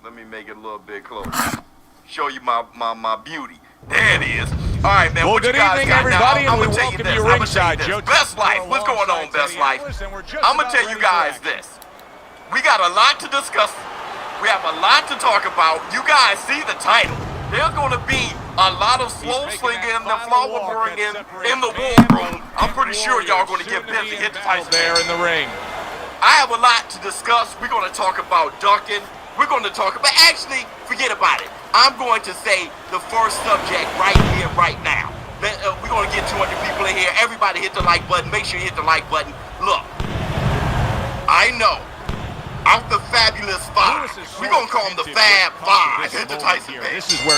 Let me make it a little bit closer. Show you my beauty. There it is. All right, man. Well, what you good guys evening, got everybody, now? and we I'm gonna tell you welcome this. you I'm gonna ringside, tell you Joe. this. Best Life. What's going on, Best Life? I'm gonna tell you guys this. We got a lot to discuss. We have a lot to talk about. You guys see the title. There's going to be a lot of slow slinging, the flower bringing in the war room. I'm pretty sure y'all going to get busy. Hit the title there in the ring. I have a lot to discuss. We're going to talk about ducking. We're going to talk about, actually, forget about it. I'm going to say the first subject right here, right now. We're going to get 200 people in here. Everybody hit the like button. Make sure you hit the like button. Look, I know. Out the Fabulous Five. We're going to call them the Fab Five. Hit the Tyson page. This is where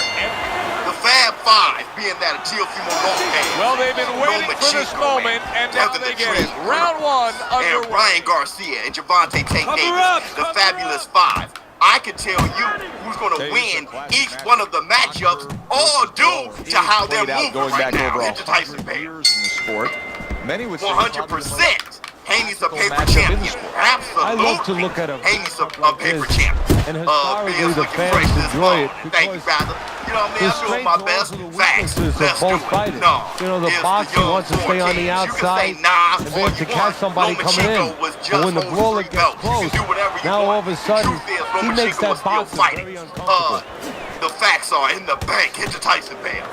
the Fab Five, being that a Teofimo Lopez. Well, they've been waiting for this moment, and now they get it. Round one underway. And Ryan Garcia and Javante Tank Davis, the Fabulous Five. I can tell you who's going to win each one of the matchups, all due to how they're moving right now. Hit the Tyson page. 100%. Haney's a paper champion. Absolutely. I love to look at him. Haney's a paper champion. And historically, the fans enjoy it. Thank you, brother. You know what I mean? I'm doing my best. Facts. Of both fighters. No. You know, the boxer wants to stay on the outside, and then to catch somebody coming in. But when the brawler gets close, now all of a sudden, he makes that boxer very uncomfortable. The facts are in the bank. Hit the Tyson bell.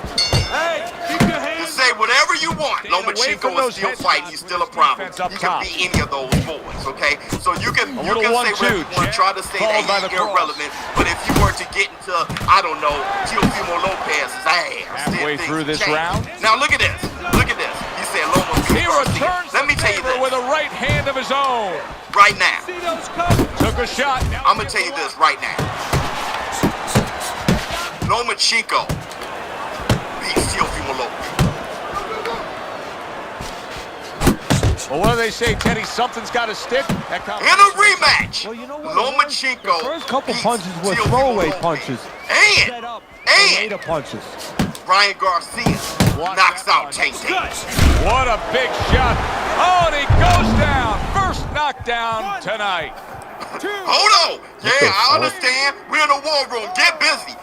Hey, keep your hands. Say whatever you want. Lomachenko is still fighting. He's still a problem. He can be any of those boys, okay? So you can say whatever you want. Try to say that he's irrelevant. But if you were to get into, I don't know, Teofimo Lopez's ass, halfway through this round. Now look at this. Look at this. He said Lomachenko. He returns. Let me tell you this. With a right hand of his own. Right now. Took a shot. I'm gonna tell you this right now. Lomachenko beats Teofimo Lopez. Well, what do they say, Teddy? Something's got to stick. In a rematch, well, you know what? Lomachenko. The first couple punches were throwaway punches. And later punches. Ryan Garcia knocks out Tank Davis. What a big shot. Oh, and he goes down. First knockdown tonight. Hold on. Yeah, I understand. We're in a war room. Get busy.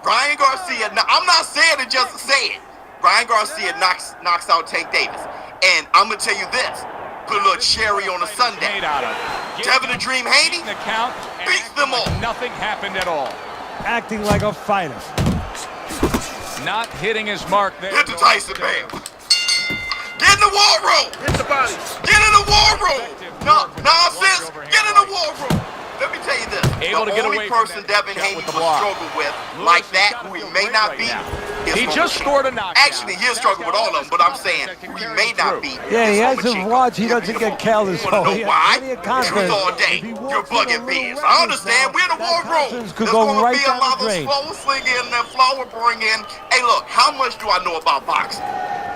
Ryan Garcia, now I'm not saying it just to say it. Ryan Garcia knocks out Tank Davis. And I'm going to tell you this. Put a little cherry on a sundae. Devin the Dream Haney beats them all. Nothing happened at all. Acting like a fighter. Not hitting his mark there. Hit the Tyson bam. Get in the war room. Hit the body. Get in the war room. No nonsense. Get in the war room. Let me tell you this. The only person Devin Haney will struggle with like that, who he may not beat, is he just scored a knockout. Actually, he'll struggle with all of them, but I'm saying who he may not beat. Yeah, he has to watch. He doesn't get careless. You want to know why? Truth all day. You're bugging biz. I understand. We're in the war room. There's going to be a lot of slow slinging and flower bringing. Hey, look, how much do I know about boxing?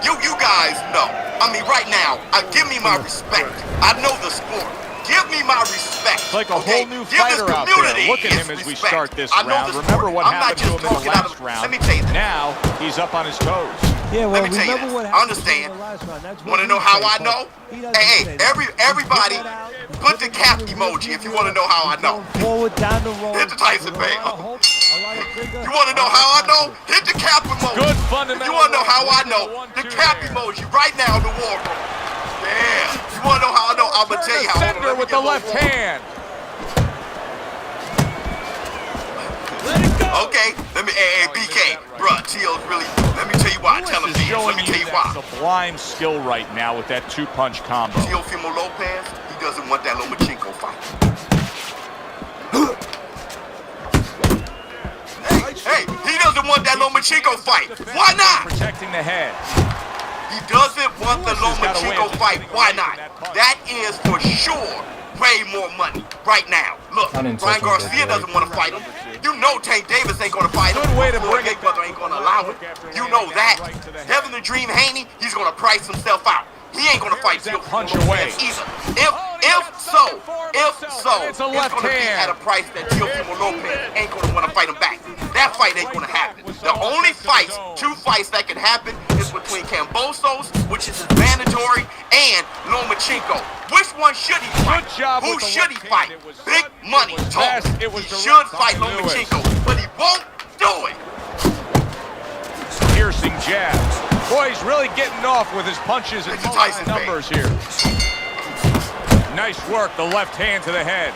You guys know. I mean, right now, give me my respect. I know the sport. Give me my respect. It's like a whole new fighter out there. Look at him as we start this round. Remember what happened to him in the last round. Let me tell you that. Now he's up on his toes. Yeah, well, let me tell you remember what I happened understand. in the last round. Want to know how I know? Hey, everybody, put the cap emoji if you want to know how I know. Forward down the road. Hit the Tyson bell. You want to know how I know? Hit the cap emoji. Good fundamental. You want to know how I know? The cap emoji right now in the war room. Yeah. You want to know how I know? I'm going to tell you how. Center with the left hand. Okay, let me, hey, BK, bruh, Teal's really, let me tell you why, tell him, let me tell you why. Sublime skill right now with that two-punch combo. Teofimo Lopez, he doesn't want that Lomachenko fight. Hey, he doesn't want that Lomachenko fight. Why not? Protecting the head. He doesn't want the Lomachenko fight. Why not? That is for sure way more money right now. Look, Ryan Garcia doesn't want to fight him. You know Tank Davis ain't going to fight him. Good way to bring it. Brother ain't going to allow it. You know that. Devin the Dream Haney, he's going to price himself out. He ain't going to fight Teofimo Lopez either. If so, it's going to be at a price that Teofimo Lopez ain't going to want to fight him back. That fight ain't going to happen. The only fights, 2 fights that can happen is between Kambosos, which is mandatory, and Lomachenko. Which one should he fight? Who should he fight? Big money talk. He should fight Lomachenko, but he won't do it. Piercing jabs. Boy, he's really getting off with his punches and numbers here. Nice work, the left hand to the head.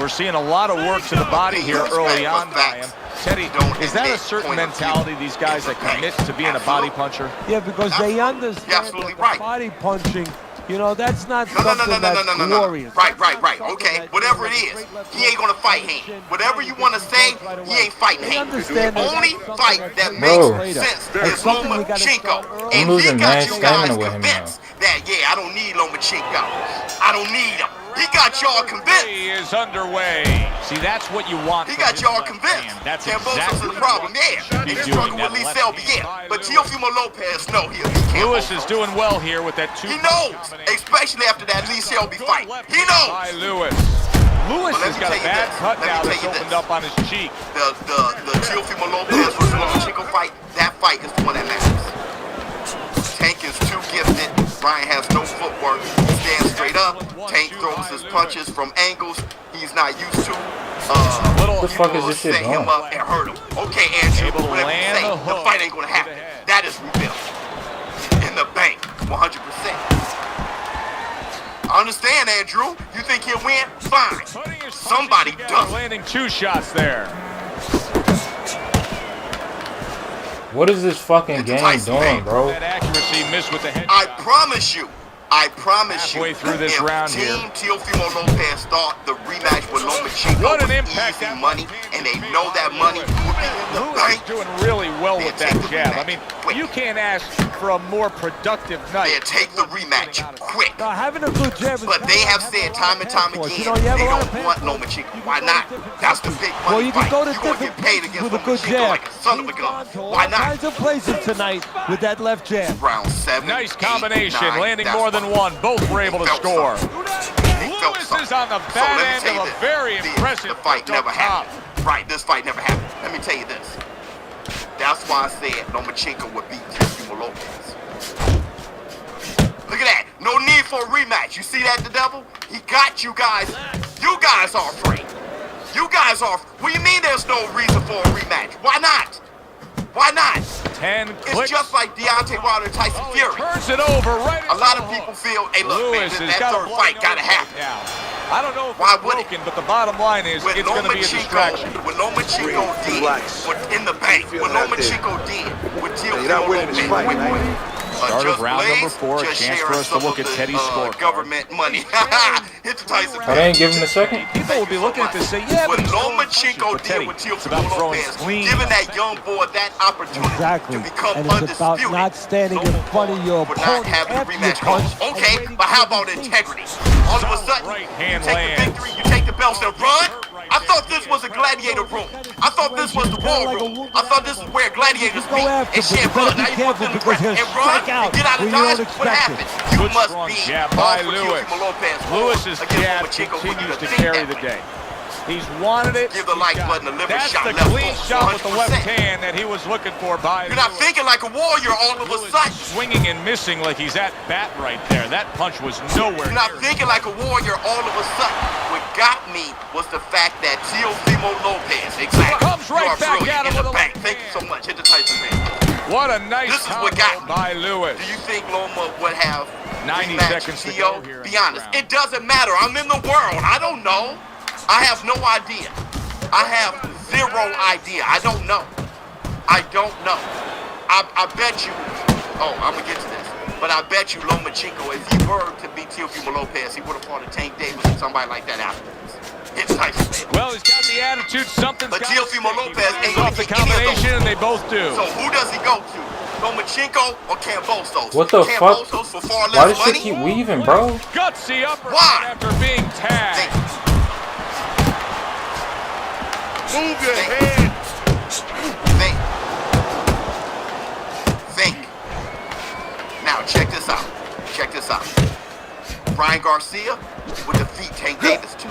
We're seeing a lot of work to the body here early on by him. Teddy, is that a certain mentality, these guys that commit to being a body puncher? Yeah, because they understand that body punching, you know, that's not something that's glorious. Right. Okay, whatever it is, he ain't gonna fight him. Whatever you want to say, he ain't fighting him. The only fight that makes sense is Lomachenko. And he got you guys convinced that, yeah, I don't need Lomachenko. I don't need him. He got y'all convinced. He is underway. See, that's what you want. He got y'all convinced. That's Kambosos is the problem. Yeah, he's struggling with Lee Selby. Yeah, but Teofimo Lopez, no, he'll be Kambosos. Lewis is doing well here with that 2. He knows, especially after that Lee Selby fight. He knows. By Lewis. Lewis has got a bad cut now that's opened up on his cheek. The Teofimo Lopez versus Lomachenko fight, that fight is the one that matters. Tank is too gifted. Brian has no footwork. He stands straight up. Tank throws his punches from angles he's not used to. What the fuck is this shit set him up and hurt him. Okay, Andrew, whatever you say, the fight ain't gonna happen. That is rebuilt. In the bank, 100%. I understand, Andrew. You think he'll win? Fine. Somebody does. Landing 2 shots there. What is this fucking game doing, bro? That accuracy missed with the head. I promise you, halfway through this round here. Team Teofimo Lopez thought the rematch with Lomachenko was easy money, and they know that money would be in the bank. Doing really well with that jab. I mean, you can't ask for a more productive night. They'll take the rematch quick. Now, having a good jab, but they have said time and time again, they don't want Lomachenko. Why not? That's the big money. Well, you can go to different places with a good jab. Like a son of a gun. Why not? Kinds of places tonight with that left jab. Round 7. Nice combination, landing more than one. Both were able to score. Lewis is on the bad end of a very impressive The fight never happened. Right, this fight never happened. Let me tell you this. That's why I said Lomachenko would beat Teofimo Lopez. Look at that. No need for a rematch. You see that, the devil? He got you guys. You guys are afraid. You guys are. What do you mean there's no reason for a rematch? Why not? Why not? 10 clicks. It's just like Deontay Wilder and Tyson Fury. Turns it over right. A lot of people feel, hey, look, man, that third fight gotta happen. I don't know if it's broken, but the bottom line is it's going to be a distraction. When Lomachenko did, in the bank, when Lomachenko did, with Teofimo Lopez. Start of round number 4, a chance for us to look at Teddy's score. Government money. Hit the Tyson. I didn't give him a second. People will be looking at this and say, yeah, when Lomachenko did with Teofimo Lopez, giving that young boy that opportunity to become undisputed. About not standing in front of your opponent after you punch. Okay, but how about integrity? All of a sudden, you take the victory, you take the belts and run. I thought this was a gladiator room. I thought this was the war room. I thought this is where gladiators meet and shed blood. Now you put them to rest and run and get out of dodge. What happened? You must be by Lewis. Lopez. Lewis's jab continues to carry the day. He's wanted it. Give the like button a liver shot. That's the clean shot with the left hand that he was looking for by You're not thinking like a warrior all of a sudden. Swinging and missing like he's at bat right there. That punch was nowhere You're not thinking like a warrior all of a sudden. What got me was the fact that Teofimo Lopez, exactly, comes right back at him in the bank. Thank you so much. Hit the Tyson man. What a nice combo by Lewis. Do you think Loma would have 90 seconds to go here? Be honest, it doesn't matter. I'm in the world. I don't know. I have no idea. I have zero idea. I don't know. I don't know. I bet you. Oh, I'm gonna get to this. But I bet you Lomachenko, if he were to beat Teofimo Lopez, he would have fought a Tank Davis or somebody like that afterwards. It's nice. Well, he's got the attitude. Something's but Teofimo Lopez ain't off the combination, and they both do. So who does he go to? Lomachenko or Kambosos? What the fuck? For far less Why does money? she keep weaving, bro? Gutsy uppercut after being tagged. Move your head. Think. Now check this out. Check this out. Brian Garcia, would defeat Tank Davis too.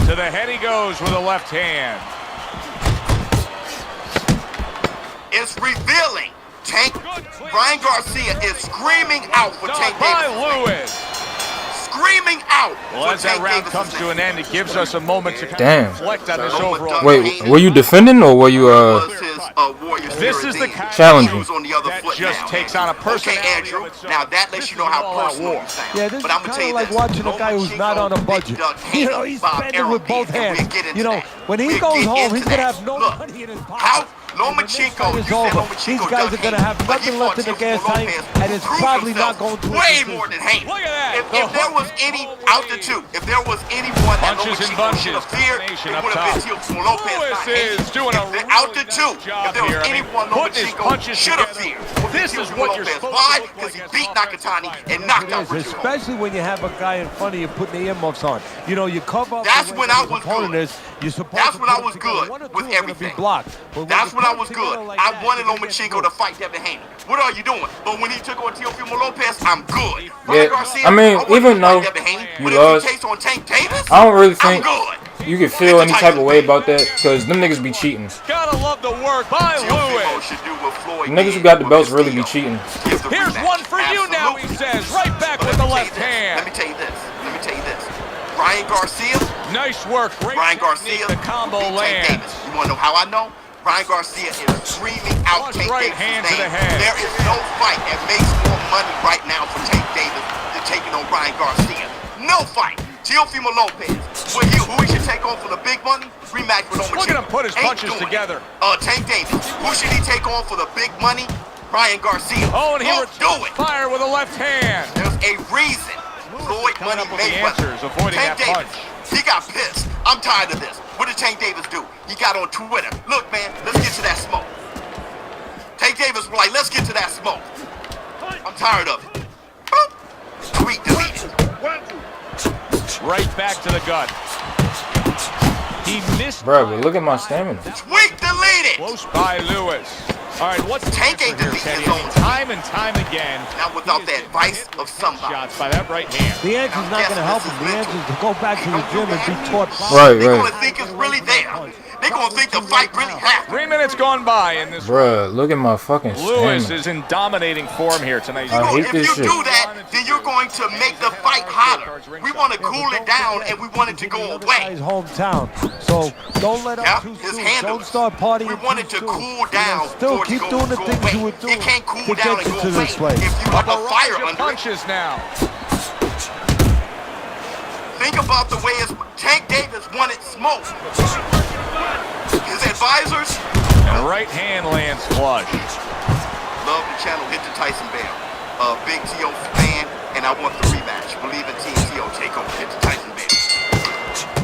To the head he goes with a left hand. It's revealing. Ryan Garcia is screaming out for Tank Davis. Screaming out. Well, as that round comes to an end, it gives us a moment to reflect on this overall. Wait, were you defending or were you This is the challenging? That just takes on a personality. Okay, Andrew. Now that lets you know how personal you sound. Yeah, this but I'm is gonna tell kind you of like this. watching a guy who's not on a budget. You know, he's spending with both hands. You know, when he goes home, he's gonna have no money in his pocket. Lomachenko, These guys are going to have nothing left in the gas tank, and it's probably not going to way more than Haney. Look at that. If there was any out the two, if there was anyone that Lomachenko should have feared, it would have been Teofimo Lopez. Lewis is doing a really out the two, job if there was here. anyone Lomachenko should have feared, this is what you're supposed to Why? do Because he beat Nakatani and knocked out Richard. Especially when you have a guy in front of you putting the earmuffs on. You know, you cover up. That's when I was good. That's when I was good with everything. That's when I was good. I wanted Lomachenko to fight Devin Haney. What are you doing? But when he took on Teofimo Lopez, I'm good. Yeah, I mean, even though you lost, I don't really think you can feel any type of way about that because them niggas be cheating. Gotta love the work by Lewis. Niggas who got the belts really be cheating. Here's one for you now, he says. Right back with the left hand. Let me tell you this. Ryan Garcia. Nice work. Great. Ryan Garcia. The combo lands. You want to know how I know? Ryan Garcia is screaming out Tank right Davis' hand name. to the head. There is no fight that makes more money right now for Tank Davis than taking on Ryan Garcia. No fight. Teofimo Lopez. Who he should take on for the big money? Rematch with Lomachenko. Look at him put his punches together. Tank Davis. Who should he take on for the big money? Ryan Garcia. Oh, and he returns fire with a left hand. There's a reason Floyd Money Mayweather. Tank Davis. He got pissed. I'm tired of this. What did Tank Davis do? He got on Twitter. Look, man, let's get to that smoke. Tank Davis was like, let's get to that smoke. I'm tired of it. Boop. Tweet deleted. Right back to the gut. He missed. Bro, but look at my stamina. Tweet deleted. Close by Lewis. All right, what's Tank ain't deleting his own time and time again. Not without the advice of somebody. Shots by that right hand. The answer's not going to help him. The answer is to go back to the gym and be taught. Right. They're going to think it's really there. They're going to think the fight really happened. 3 minutes gone by in this. Bruh, look at my fucking Lewis stamina. is in dominating form here tonight. I hate if this you shit. do that, then you're going to make the fight hotter. We want to cool it down, and we want it to go away. His hometown, so don't let up too his soon. handle. Don't start partying. We want it to cool down. Still keep doing the things you were doing. It can't cool to down get and you go to this away place. if you have a fire under it. Punches now. Think about the way Tank Davis wanted smoke. His advisors. And right hand lands flush. Love the channel. Hit the Tyson bell. Big T.O. fan, and I want the rematch. Believe in Team T.O. takeover. Hit the Tyson bell.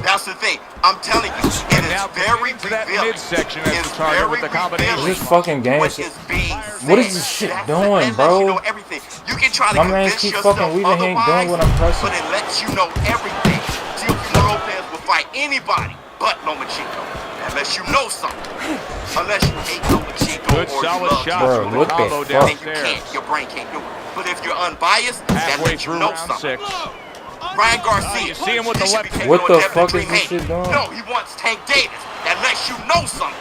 That's the thing. I'm telling you, it is very revealing. Midsection as the target with the combination. This fucking game. What is this shit doing, bro? You know everything. You can try to my man keep fucking weaving. He ain't doing what I'm pressing. But it lets you know everything. Teofimo Lopez will fight anybody but Lomachenko. Unless you know something. Unless you hate Lomachenko. Good solid shot. Bro, what the fuck? Then you can't. Your brain can't do it. But if you're unbiased, that lets you know something. Ryan Garcia. You see him with the left. What the fuck is this shit doing? No, he wants Tank Davis. That lets you know something.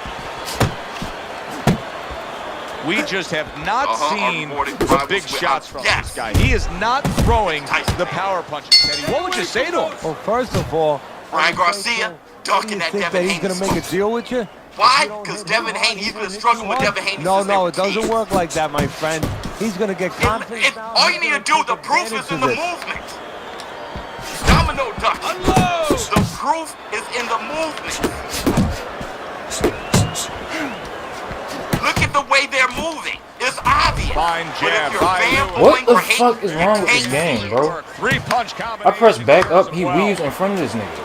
We just have not seen the big shots from this guy. He is not throwing the power punches, Teddy. What would you say to him? Well, first of all, Ryan Garcia ducking that Devin Haney. He's going to make a deal with you? Why? Because Devin Haney, he's been struggling with Devin Haney. No, it doesn't work like that, my friend. He's going to get confidence. All you need to do, the proof is in the movement. Domino duck. The proof is in the movement. Look at the way they're moving. It's obvious. Fine jab. What the fuck is wrong with this game, bro? Three-punch combination. I press back up, he weaves in front of this nigga.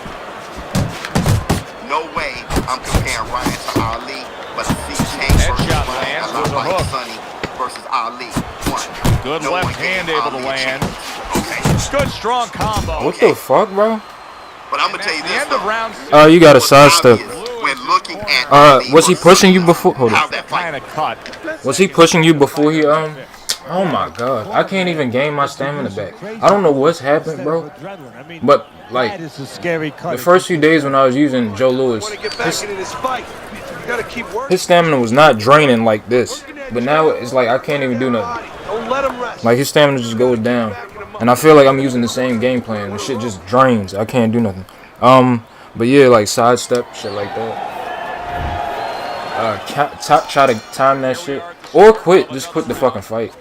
No way I'm comparing Ryan to Ali, but I see Tank versus Ryan a lot like Sonny versus Ali. One. Good left hand able to land. Good strong combo. What the fuck, bro? But I'm gonna tell you this. End of round. Oh, you got a sidestep. When looking at was he pushing you before? Hold on. Kind of cut. Was he pushing you before he Oh my god, I can't even gain my stamina back. I don't know what's happened, bro. But like the first few days when I was using Joe Louis, his stamina was not draining like this. But now it's like I can't even do nothing. Like his stamina just goes down, and I feel like I'm using the same game plan. The shit just drains. I can't do nothing. But yeah, like sidestep, shit like that. Try to time that shit, or quit. Just quit the fucking fight.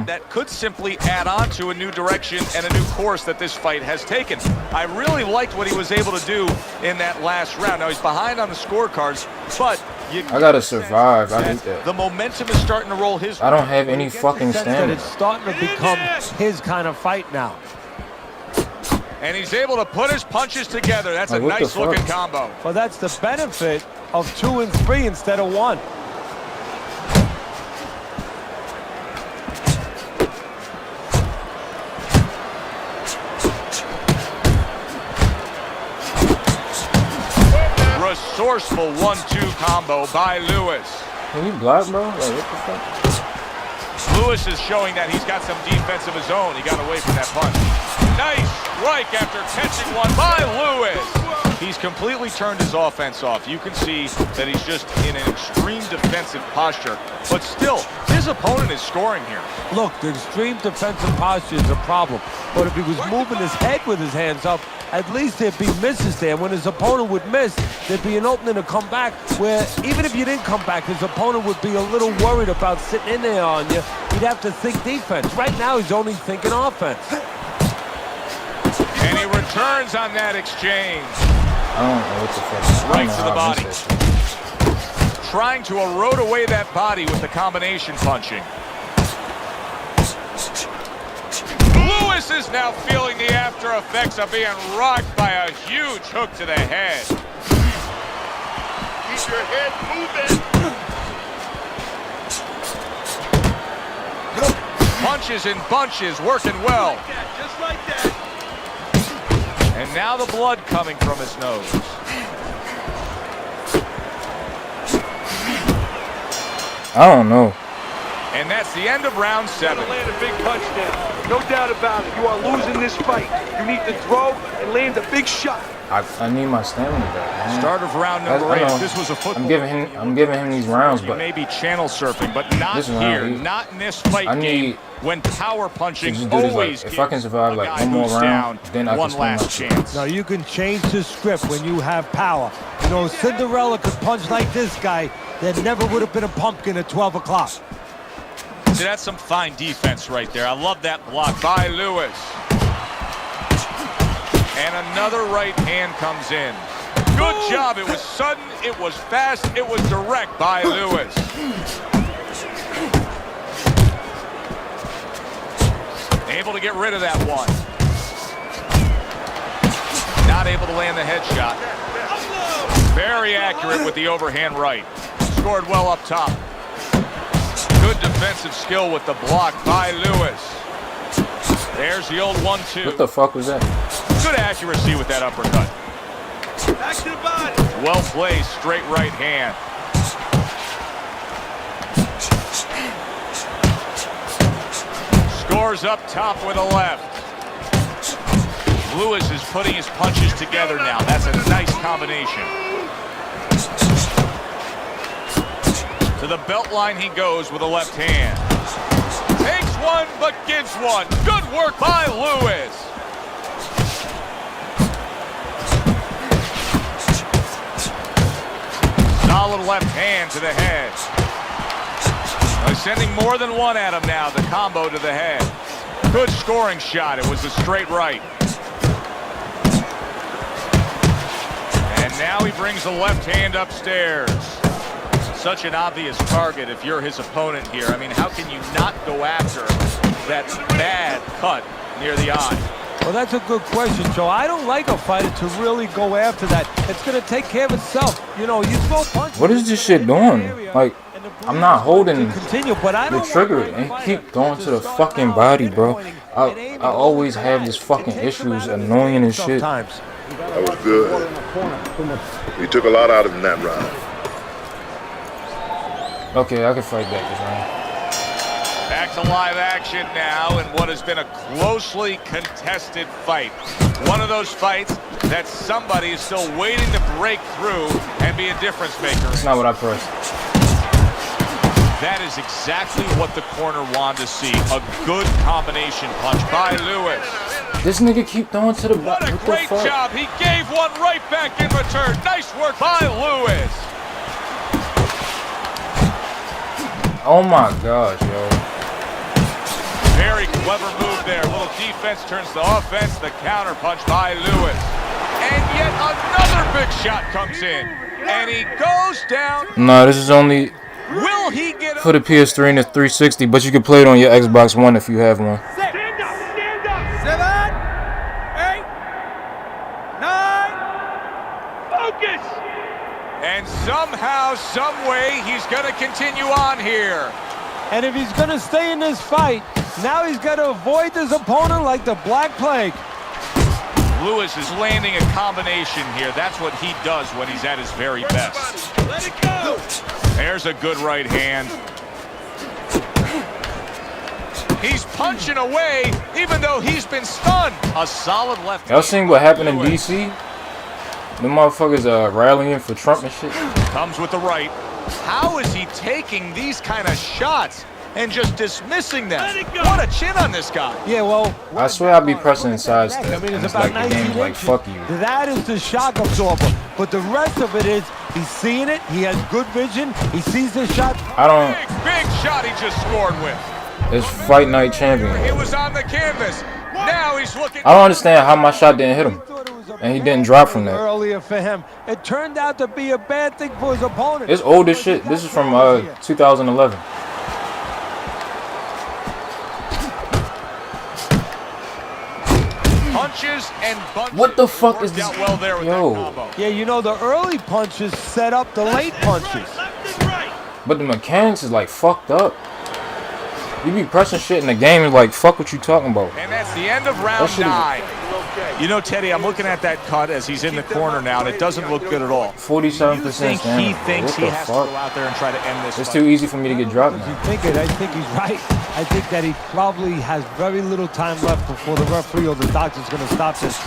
That could simply add on to a new direction and a new course that this fight has taken. I really liked what he was able to do in that last round. Now he's behind on the scorecards, but I gotta survive. I hate that. The momentum is starting to roll his. I don't have any fucking stamina. It's starting to become his kind of fight now. And he's able to put his punches together. That's a nice looking combo. Well, that's the benefit of 2 and 3 instead of 1. Resourceful 1-2 combo by Lewis. Can you block, bro? Like, what the fuck? Lewis is showing that he's got some defense of his own. He got away from that punch. Nice strike after catching one by Lewis. He's completely turned his offense off. You can see that he's just in an extreme defensive posture. But still, his opponent is scoring here. Look, the extreme defensive posture is a problem. But if he was moving his head with his hands up, at least there'd be misses there. When his opponent would miss, there'd be an opening to come back where even if you didn't come back, his opponent would be a little worried about sitting in there on you. He'd have to think defense. Right now, he's only thinking offense. And he returns on that exchange. I don't know what the fuck. Right to the body. Trying to erode away that body with the combination punching. Lewis is now feeling the after effects of being rocked by a huge hook to the head. Keep your head moving. Punches in bunches, working well. Just like that. And now the blood coming from his nose. I don't know. And that's the end of round 7. Land a big punch there. No doubt about it. You are losing this fight. You need to throw and land a big shot. I need my stamina back, man. Start of round number 8. This was a football. I'm giving him these rounds, but maybe channel surfing, but not here, not in this fight game. When power punching always if I can survive like one more round, then I can one last chance. Now you can change the script when you have power. You know, Cinderella could punch like this guy. There never would have been a pumpkin at 12 o'clock. See, that's some fine defense right there. I love that block by Lewis. And another right hand comes in. Good job. It was sudden, it was fast, it was direct by Lewis. Able to get rid of that one. Not able to land the headshot. Very accurate with the overhand right. Scored well up top. Good defensive skill with the block by Lewis. There's the old 1-2. What the fuck was that? Good accuracy with that uppercut. Back to the body. Well placed, straight right hand. Scores up top with a left. Lewis is putting his punches together now. That's a nice combination. To the belt line he goes with a left hand. Takes one, but gives one. Good work by Lewis. Solid left hand to the head. They're sending more than one at him now. The combo to the head. Good scoring shot. It was a straight right. And now he brings the left hand upstairs. Such an obvious target if you're his opponent here. I mean, how can you not go after that bad cut near the eye? Well, that's a good question, Joe. I don't like a fighter to really go after that. It's going to take care of itself. You know, you throw punches. What is this shit doing? Like, I'm not holding the trigger and keep going to the fucking body, bro. I always have this fucking issues, annoying as shit. That was good. You took a lot out of him that round. Okay, I can fight back this round. Back to live action now in what has been a closely contested fight. One of those fights that somebody is still waiting to break through and be a difference maker. That's not what I pressed. That is exactly what the corner wanted to see. A good combination punch by Lewis. This nigga keep throwing to the back. What a great job. He gave one right back in return. Nice work by Lewis. Oh my gosh, yo. Very clever move there. A little defense turns to offense. The counter punch by Lewis. And yet another big shot comes in. And he goes down. No, this is only Will he get for the PS3 and the 360, but you can play it on your Xbox One if you have one. Stand up, stand up. 7, 8, 9. Focus. And somehow, some way, he's going to continue on here. And if he's going to stay in this fight, now he's got to avoid his opponent like the Black Plague. Lewis is landing a combination here. That's what he does when he's at his very best. Let it go. There's a good right hand. He's punching away, even though he's been stunned. A solid left. Y'all seen what happened in D.C.? The motherfuckers rallying for Trump and shit. Comes with the right. How is he taking these kind of shots and just dismissing them? What a chin on this guy. Yeah, well, I swear I'll be pressing side step. I mean, And it's it's about like the 19 game's like, inches. fuck you. That is the shock absorber. But the rest of it is he's seeing it. He has good vision. He sees the shot. I don't. Big shot he just scored with. It's Fight Night Champion. It was on the canvas. Now he's looking. I don't understand how my shot didn't hit him. And he didn't drop from that. Earlier for him. It turned out to be a bad thing for his opponent. It's old as shit. This is from 2011. Punches and bunches. What the fuck is Worked this? out well there with Yo. that combo. Yeah, you know, the early punches set up the late punches. Left and right. But the mechanics is like fucked up. You be pressing shit in the game and like, fuck what you talking about. And that's the end of round shit is- 9. You know, Teddy, I'm looking at that cut as he's in the corner now, and it doesn't look good at all. 47% Think damage. he bro. thinks What he the has to fuck? go out there and try to end this It's fight. too easy for me to get dropped You now. think it? I think he's right. I think that he probably has very little time left before the referee or the doctor's going to stop this.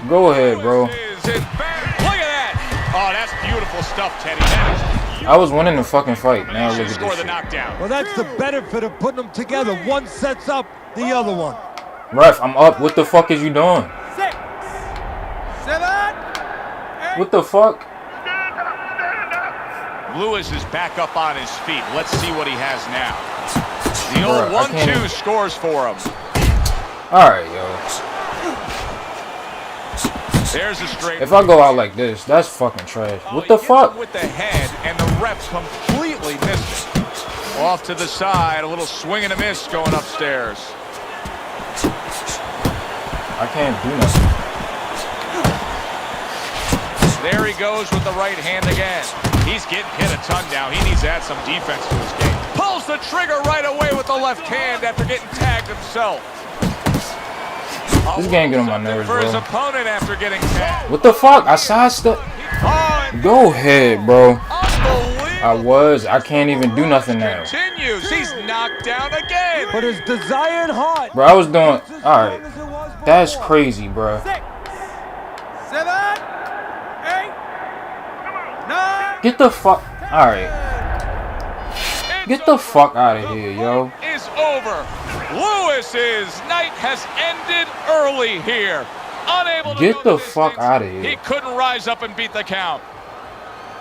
Go ahead, bro. Is in back. Look at that. Oh, that's beautiful stuff, Teddy. That I was winning the fucking fight. Now is look at score this the shit. knockdown. Well, that's the benefit of putting them together. One sets up the other one. Ref, I'm up. What the fuck is you doing? 6, 7, 8. What the fuck? Lewis is back up on his feet. Let's see what he has now. The old Bruh, I can't 1-2 even- scores for him. Alright, yo. There's a straight. If I go out like this, that's fucking trash. What the He hit fuck? him with the head, and the ref completely missed it. Off to the side, a little swing and a miss going upstairs. I can't do nothing. There he goes with the right hand again. He's getting hit a ton now. He needs to add some defense to his game. Pulls the trigger right away with the left hand after getting tagged himself. This game get on my nerves, For his bro. opponent after getting tagged. What the fuck? I sidestepped. Oh, and Go ahead, bro. unbelievable. I can't even do nothing now. Continues. He's knocked down again. But his desired heart. Bro, I was doing. Alright. That's crazy, bro. 6, 7, 8, 9. Get the fuck. Alright. Get the fuck out of here, yo. Is over. Lewis's night has ended early here. Unable to Get go the the fuck distance. outta here. He couldn't rise up and beat the count.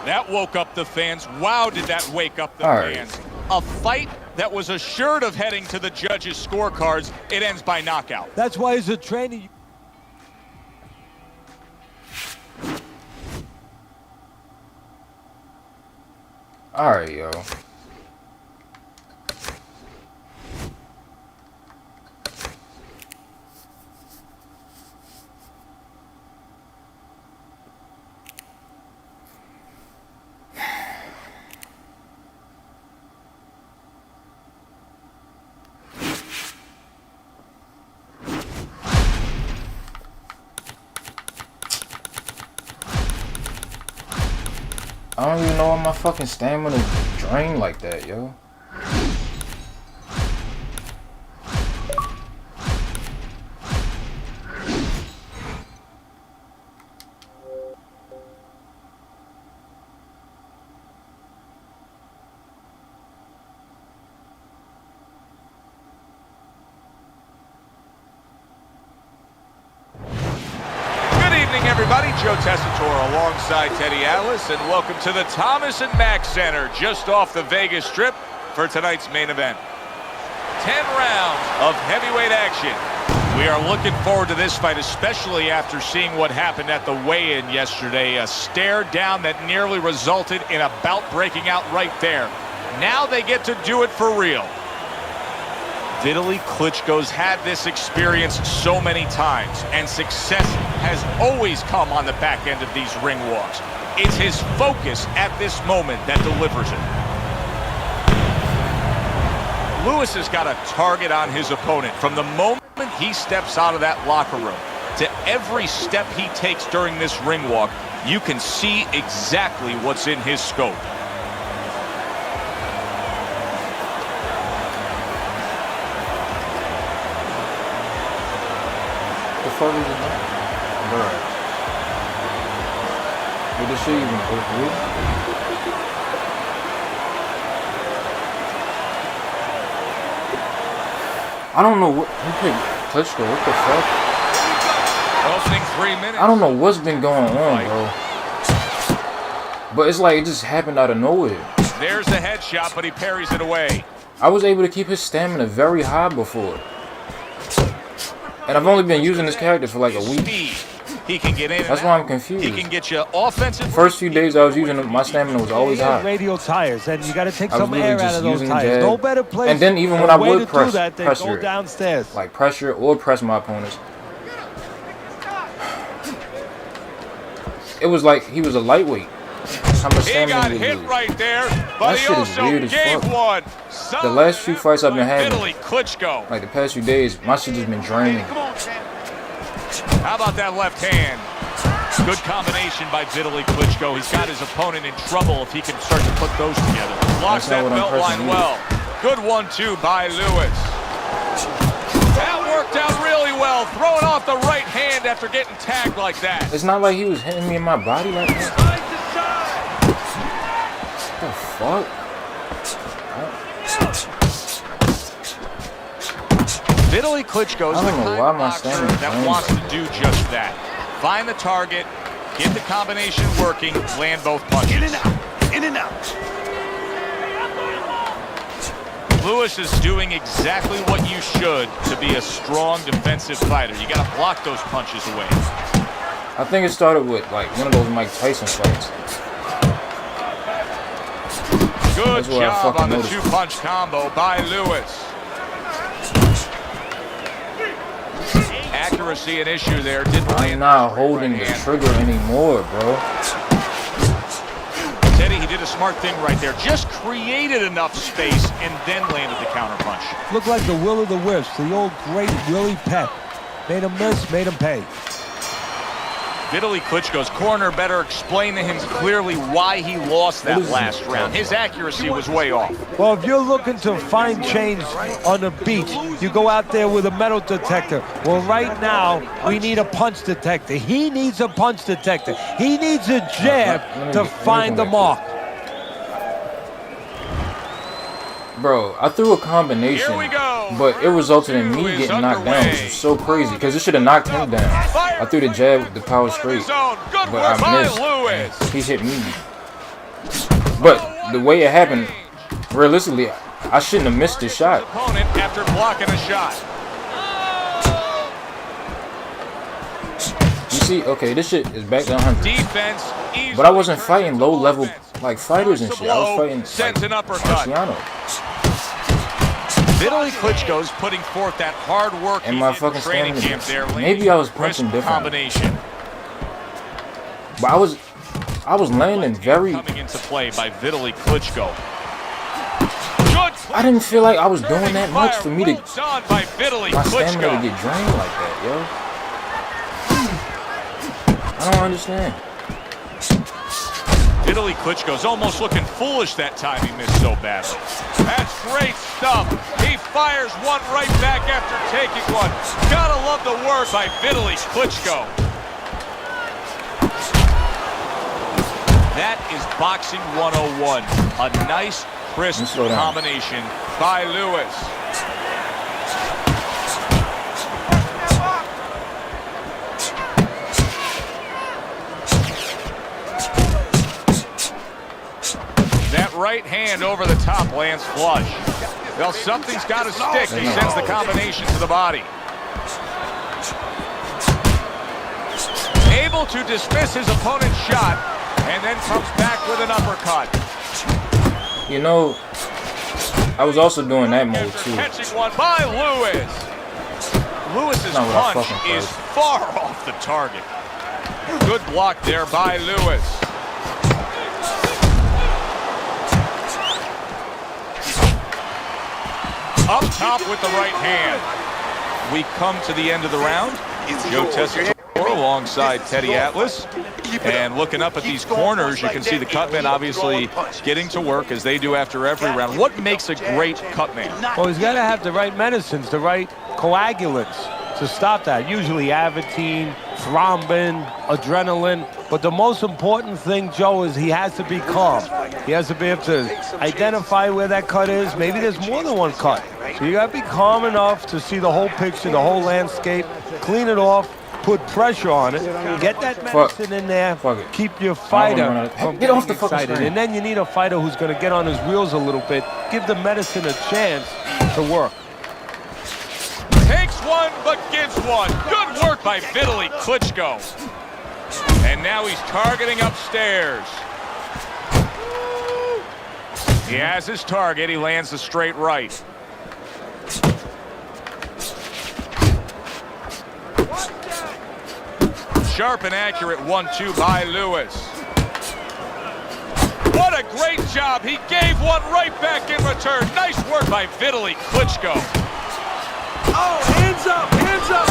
That woke up the fans. Wow, did that wake up the All right. fans. A fight that was assured of heading to the judges' scorecards. It ends by knockout. That's why as a trainer, Alright, yo. I don't even know why my fucking stamina drained like that, yo. everybody. Joe Tessitore alongside Teddy Atlas, and welcome to the Thomas & Mack Center, just off the Vegas Strip for tonight's main event. 10 rounds of heavyweight action. We are looking forward to this fight, especially after seeing what happened at the weigh-in yesterday. A stare down that nearly resulted in a bout breaking out right there. Now they get to do it for real. Vitaly Klitschko's had this experience so many times, and success has always come on the back end of these ring walks. It's his focus at this moment that delivers it. Lewis has got a target on his opponent from the moment he steps out of that locker room to every step he takes during this ring walk. You can see exactly what's in his scope. What the shit even go through? I don't know what he picked Klitschko. What the fuck? Opening 3 minutes. I don't know what's been going on, bro. But it's like it just happened out of nowhere. There's the headshot, but he parries it away. I was able to keep his stamina very high before. And I've only been using this character for like a week. He can get in. That's why I'm confused. He can get you offensive. First few days I was using it, my stamina was always high. Radial tires, and you got to take I was some air literally out just of those using the tires. jab. No better place. And then even when I would pressure pressure, go downstairs. like pressure or press my opponents, it was like he was a lightweight. How much He stamina got would hit lose. right there, but That he shit is also weird as gave fuck. one. The last few fights I've been having, Vitaly Klitschko. like the past few days, my shit just been draining. How about that left hand? Good combination by Vitaly Klitschko. He's got his opponent in trouble if he can start to put those together. Blocks that belt line well. Good 1-2 by Lewis. That worked out really well. Throwing off the right hand after getting tagged like that. It's not like he was hitting me in my body like that. What the fuck? Vitaly Klitschko's the kind of boxer that wants to do just that. Find the target, get the combination working, land both punches. In and out, in and out. Lewis is doing exactly what you should to be a strong defensive fighter. You got to block those punches away. I think it started with like one of those Mike Tyson fights. Good job on the two-punch combo by Lewis. Accuracy an issue there. I'm not holding the trigger anymore, bro. Teddy, he did a smart thing right there. Just created enough space and then landed the counterpunch. Looked like the will of the wisps, the old great Willie Pep. Made him miss, made him pay. Vitaly Klitschko's corner better explain to him clearly why he lost that last round. His accuracy was way off. Well, if you're looking to find change on the beach, you go out there with a metal detector. Well, right now, we need a punch detector. He needs a punch detector. He needs a jab to find the mark. Bro, I threw a combination, but it resulted in me getting knocked down, which was so crazy, because it should have knocked him down. I threw the jab with the power straight, but I missed. He hit me. But the way it happened, realistically, I shouldn't have missed the shot. Opponent after blocking a shot. You see, okay, this shit is back to 100. Defense, but I wasn't fighting low-level like fighters and shit. I was fighting like Marciano. Vitaly Klitschko's putting forth that hard work and my fucking training camp there. Maybe I was punching different. Combination. But I was landing very. Coming into play by Vitaly Klitschko. I didn't feel like I was doing that much for me to my stamina to get drained like that, yo. I don't understand. Vitaly Klitschko's almost looking foolish that time he missed so badly. That's great stuff. He fires one right back after taking one. Gotta love the work by Vitaly Klitschko. That is boxing 101. A nice, crisp combination by Lewis. right hand over the top lands flush. Well, something's got to stick. He sends the combination to the body. Able to dismiss his opponent's shot, and then comes back with an uppercut. You know, I was also doing that mode too. Catching one by Lewis. Lewis's punch is far off the target. Good block there by Lewis. Up top with the right hand. We come to the end of the round. Joe Tessitore alongside Teddy Atlas. And looking up at these corners, you can see the cutman obviously getting to work as they do after every round. What makes a great cutman? Well, he's got to have the right medicines, the right coagulants to stop that. Usually Avitine, thrombin, adrenaline. But the most important thing, Joe, is he has to be calm. He has to be able to identify where that cut is. Maybe there's more than one cut. So you got to be calm enough to see the whole picture, the whole landscape, clean it off, put pressure on it, get that medicine in there, keep your fighter from get off the getting excited. screen. And then you need a fighter who's going to get on his wheels a little bit, give the medicine a chance to work. Takes one, but gives one. Good work by Vitaly Klitschko. And now he's targeting upstairs. He has his target. He lands the straight right. Sharp and accurate 1-2 by Lewis. What a great job. He gave one right back in return. Nice work by Vitaly Klitschko. Oh, hands up, hands up.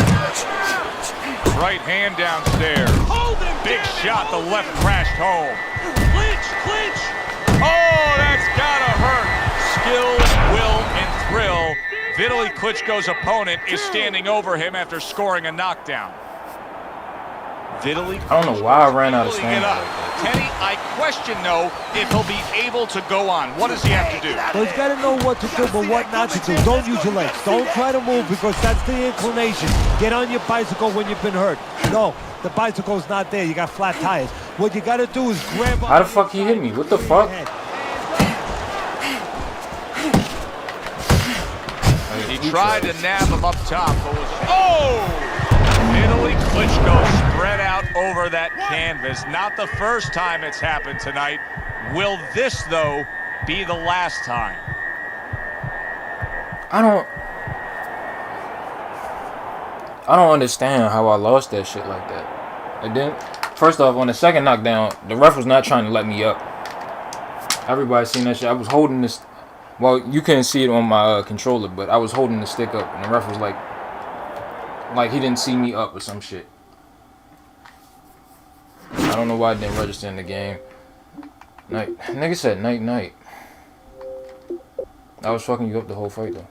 Right hand downstairs. Hold him. Big shot, the left crashed home. Clinch, clinch. Oh, that's gotta hurt. Skill, will, and thrill. Vitaly Klitschko's opponent is standing over him after scoring a knockdown. Vitaly I don't know why I ran out of stamina. Teddy, I question, though, if he'll be able to go on. What does he have to do? Well, he's got to know what to do, but what not to do. Don't use your legs. Don't try to move because that's the inclination. Get on your bicycle when you've been hurt. No, the bicycle's not there. You got flat tires. What you got to do is grab... How the fuck he hit me? What the fuck? He tried to nab him up top, but was... Oh! Vitaly Klitschko spread out over that canvas. Not the first time it's happened tonight. Will this, though, be the last time? I don't understand how I lost that shit like that. And then, first off, on the second knockdown, the ref was not trying to let me up. Everybody seen that shit. I was holding this. Well, you couldn't see it on my controller, but I was holding the stick up, and the ref was like he didn't see me up or some shit. I don't know why it didn't register in the game. Night, nigga said night night. I was fucking you up the whole fight though.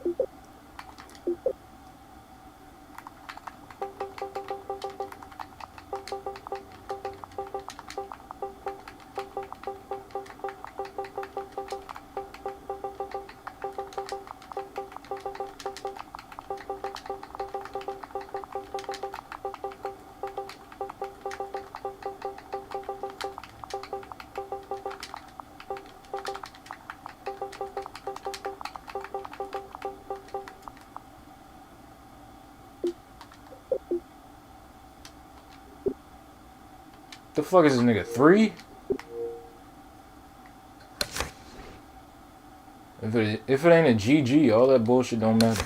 The fuck is this nigga 3? If it ain't a GG, all that bullshit don't matter.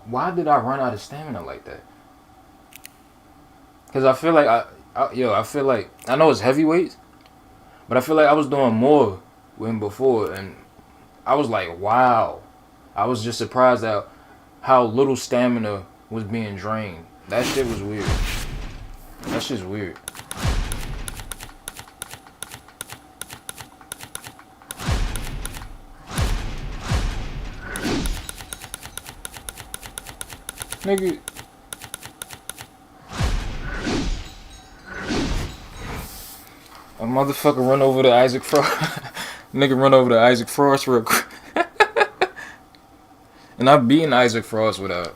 Why did I run out of stamina like that? Cause I feel like I feel like I know it's heavyweights, but I feel like I was doing more than before, and I was like, wow. I was just surprised at how little stamina was being drained. That shit was weird. That shit's weird. Nigga. A motherfucker run over to Isaac Frost. Nigga run over to Isaac Frost real quick. And I've beaten Isaac Frost without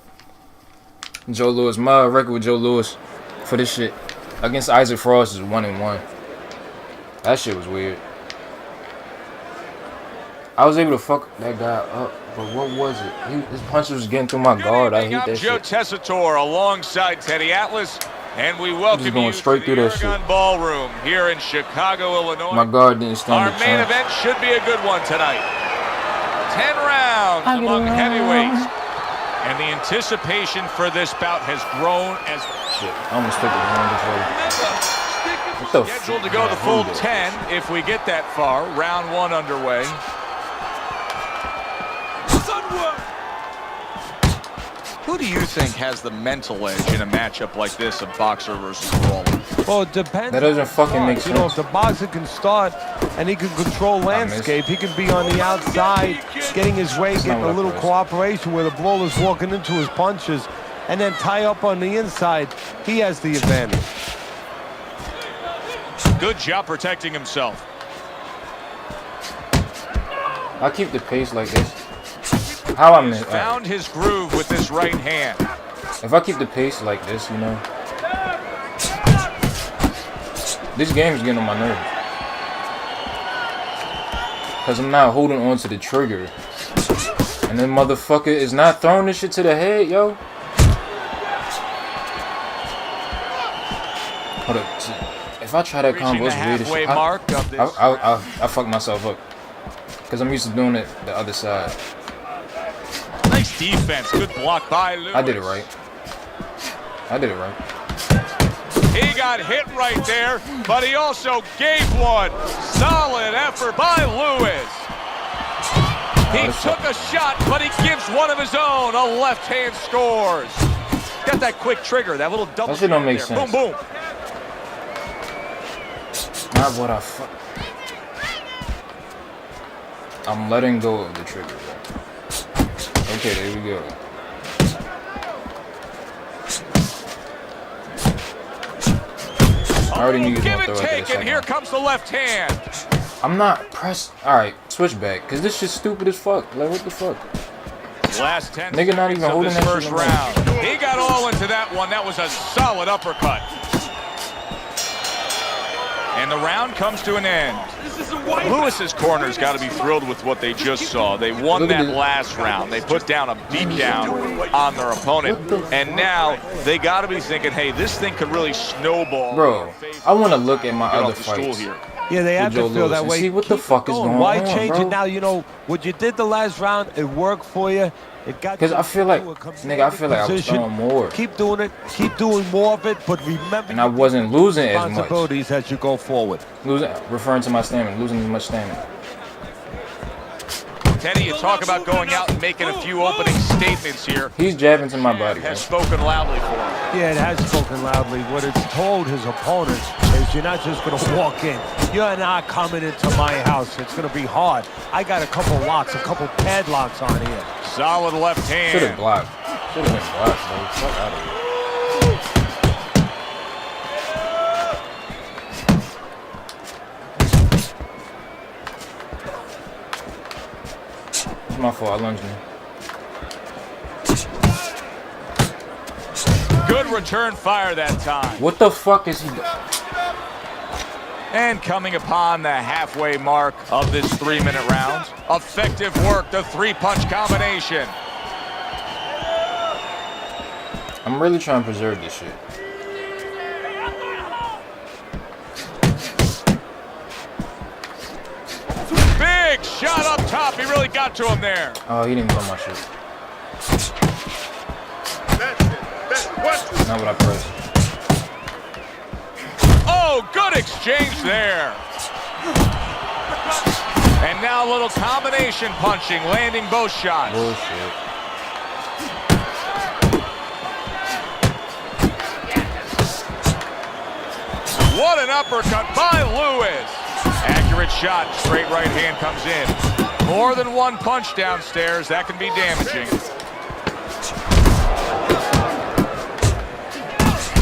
Joe Louis. My record with Joe Louis for this shit against Isaac Frost is 1-1. That shit was weird. I was able to fuck that guy up, but what was it? His punch was getting through my guard. I hate that Joe shit. Tessitore alongside Teddy Atlas, and we welcome going you straight to through the that Aragon shit. Ballroom here in Chicago, Illinois. My guard didn't stand Our a main chance. event should be a good one tonight. 10 rounds among heavyweights. And the anticipation for this bout has grown as Shit, I almost took it wrong before. What the scheduled to fuck? go the full Hold it. 10 if we get that far. Round 1 underway. Who do you think has the mental edge in a matchup like this, a boxer versus brawler? Well, it depends. That doesn't fucking make You know, if sense. the boxer can start and he can control landscape, he can be on the outside, getting his way, That's not getting a what I little thought. cooperation where the brawler's walking into his punches, and then tie up on the inside. He has the advantage. Good job protecting himself. I keep the pace like this. How I miss? Found his groove with this right hand. If I keep the pace like this, you know, this game is getting on my nerves. Cause I'm not holding on to the trigger, and then motherfucker is not throwing this shit to the head, yo. Hold up. If I try that Reaching combo, the it's weird as halfway shit. mark of this. I fuck myself up. Cause I'm used to doing it the other side. Nice defense. Good block by Lewis. I did it right. I did it right. He got hit right there, but he also gave one. Solid effort by Lewis. He that's took a shot, but he gives one of his own. A left hand scores. Got that quick trigger, that little double. That shit don't make there. sense. Boom, boom. Not what I fuck. I'm letting go of the trigger, bro. Okay, there we go. I already knew you was Give gonna and throw it take, there. and here comes the left hand. I'm not pressed. Alright, switch back. Cause this shit's stupid as fuck. Like, what the fuck? Last 10 Nigga not even seconds of holding this that first shit in the round. He got all into that one. That was a solid uppercut. And the round comes to an end. Lewis's corner's got to be thrilled with what they just saw. They won Look at that this. last round. They put down a beatdown on their opponent. And now they got to be thinking, hey, this thing could really snowball. Bro, I wanna look at my Get other off the stool fights. here. Yeah, they have Joe to feel Lewis that and way. see what the Keep fuck it is going. going Why on, change bro? it now? You know, what you did the last round, it worked for you. It got Cause you I feel like, into a nigga, I feel like I was position. throwing more. Keep doing it. Keep doing more of it. But remember, And I wasn't losing as much. responsibilities as you go forward. Losing, referring to my stamina, losing as much stamina. Teddy, you talk about going out and making a few opening statements here. He's jabbing to my body, bro. Has spoken loudly for him. Yeah, it has spoken loudly. What it's told his opponents is you're not just going to walk in. You're not coming into my house. It's going to be hard. I got a couple locks, a couple padlocks on here. Solid left Should have hand. blocked. Should have been blocked, bro. Fuck out of here. It's my fault. I lunged him. Good return fire that time. What the fuck is he doing? And coming upon the halfway mark of this 3-minute round. Effective work, the 3-punch combination. I'm really trying to preserve this shit. Big shot up top. He really got to him there. Oh, he didn't throw my shit. Not what I pressed. Oh, good exchange there. And now a little combination punching, landing both shots. Bullshit. What an uppercut by Lewis. Accurate shot, straight right hand comes in. More than one punch downstairs, that can be damaging.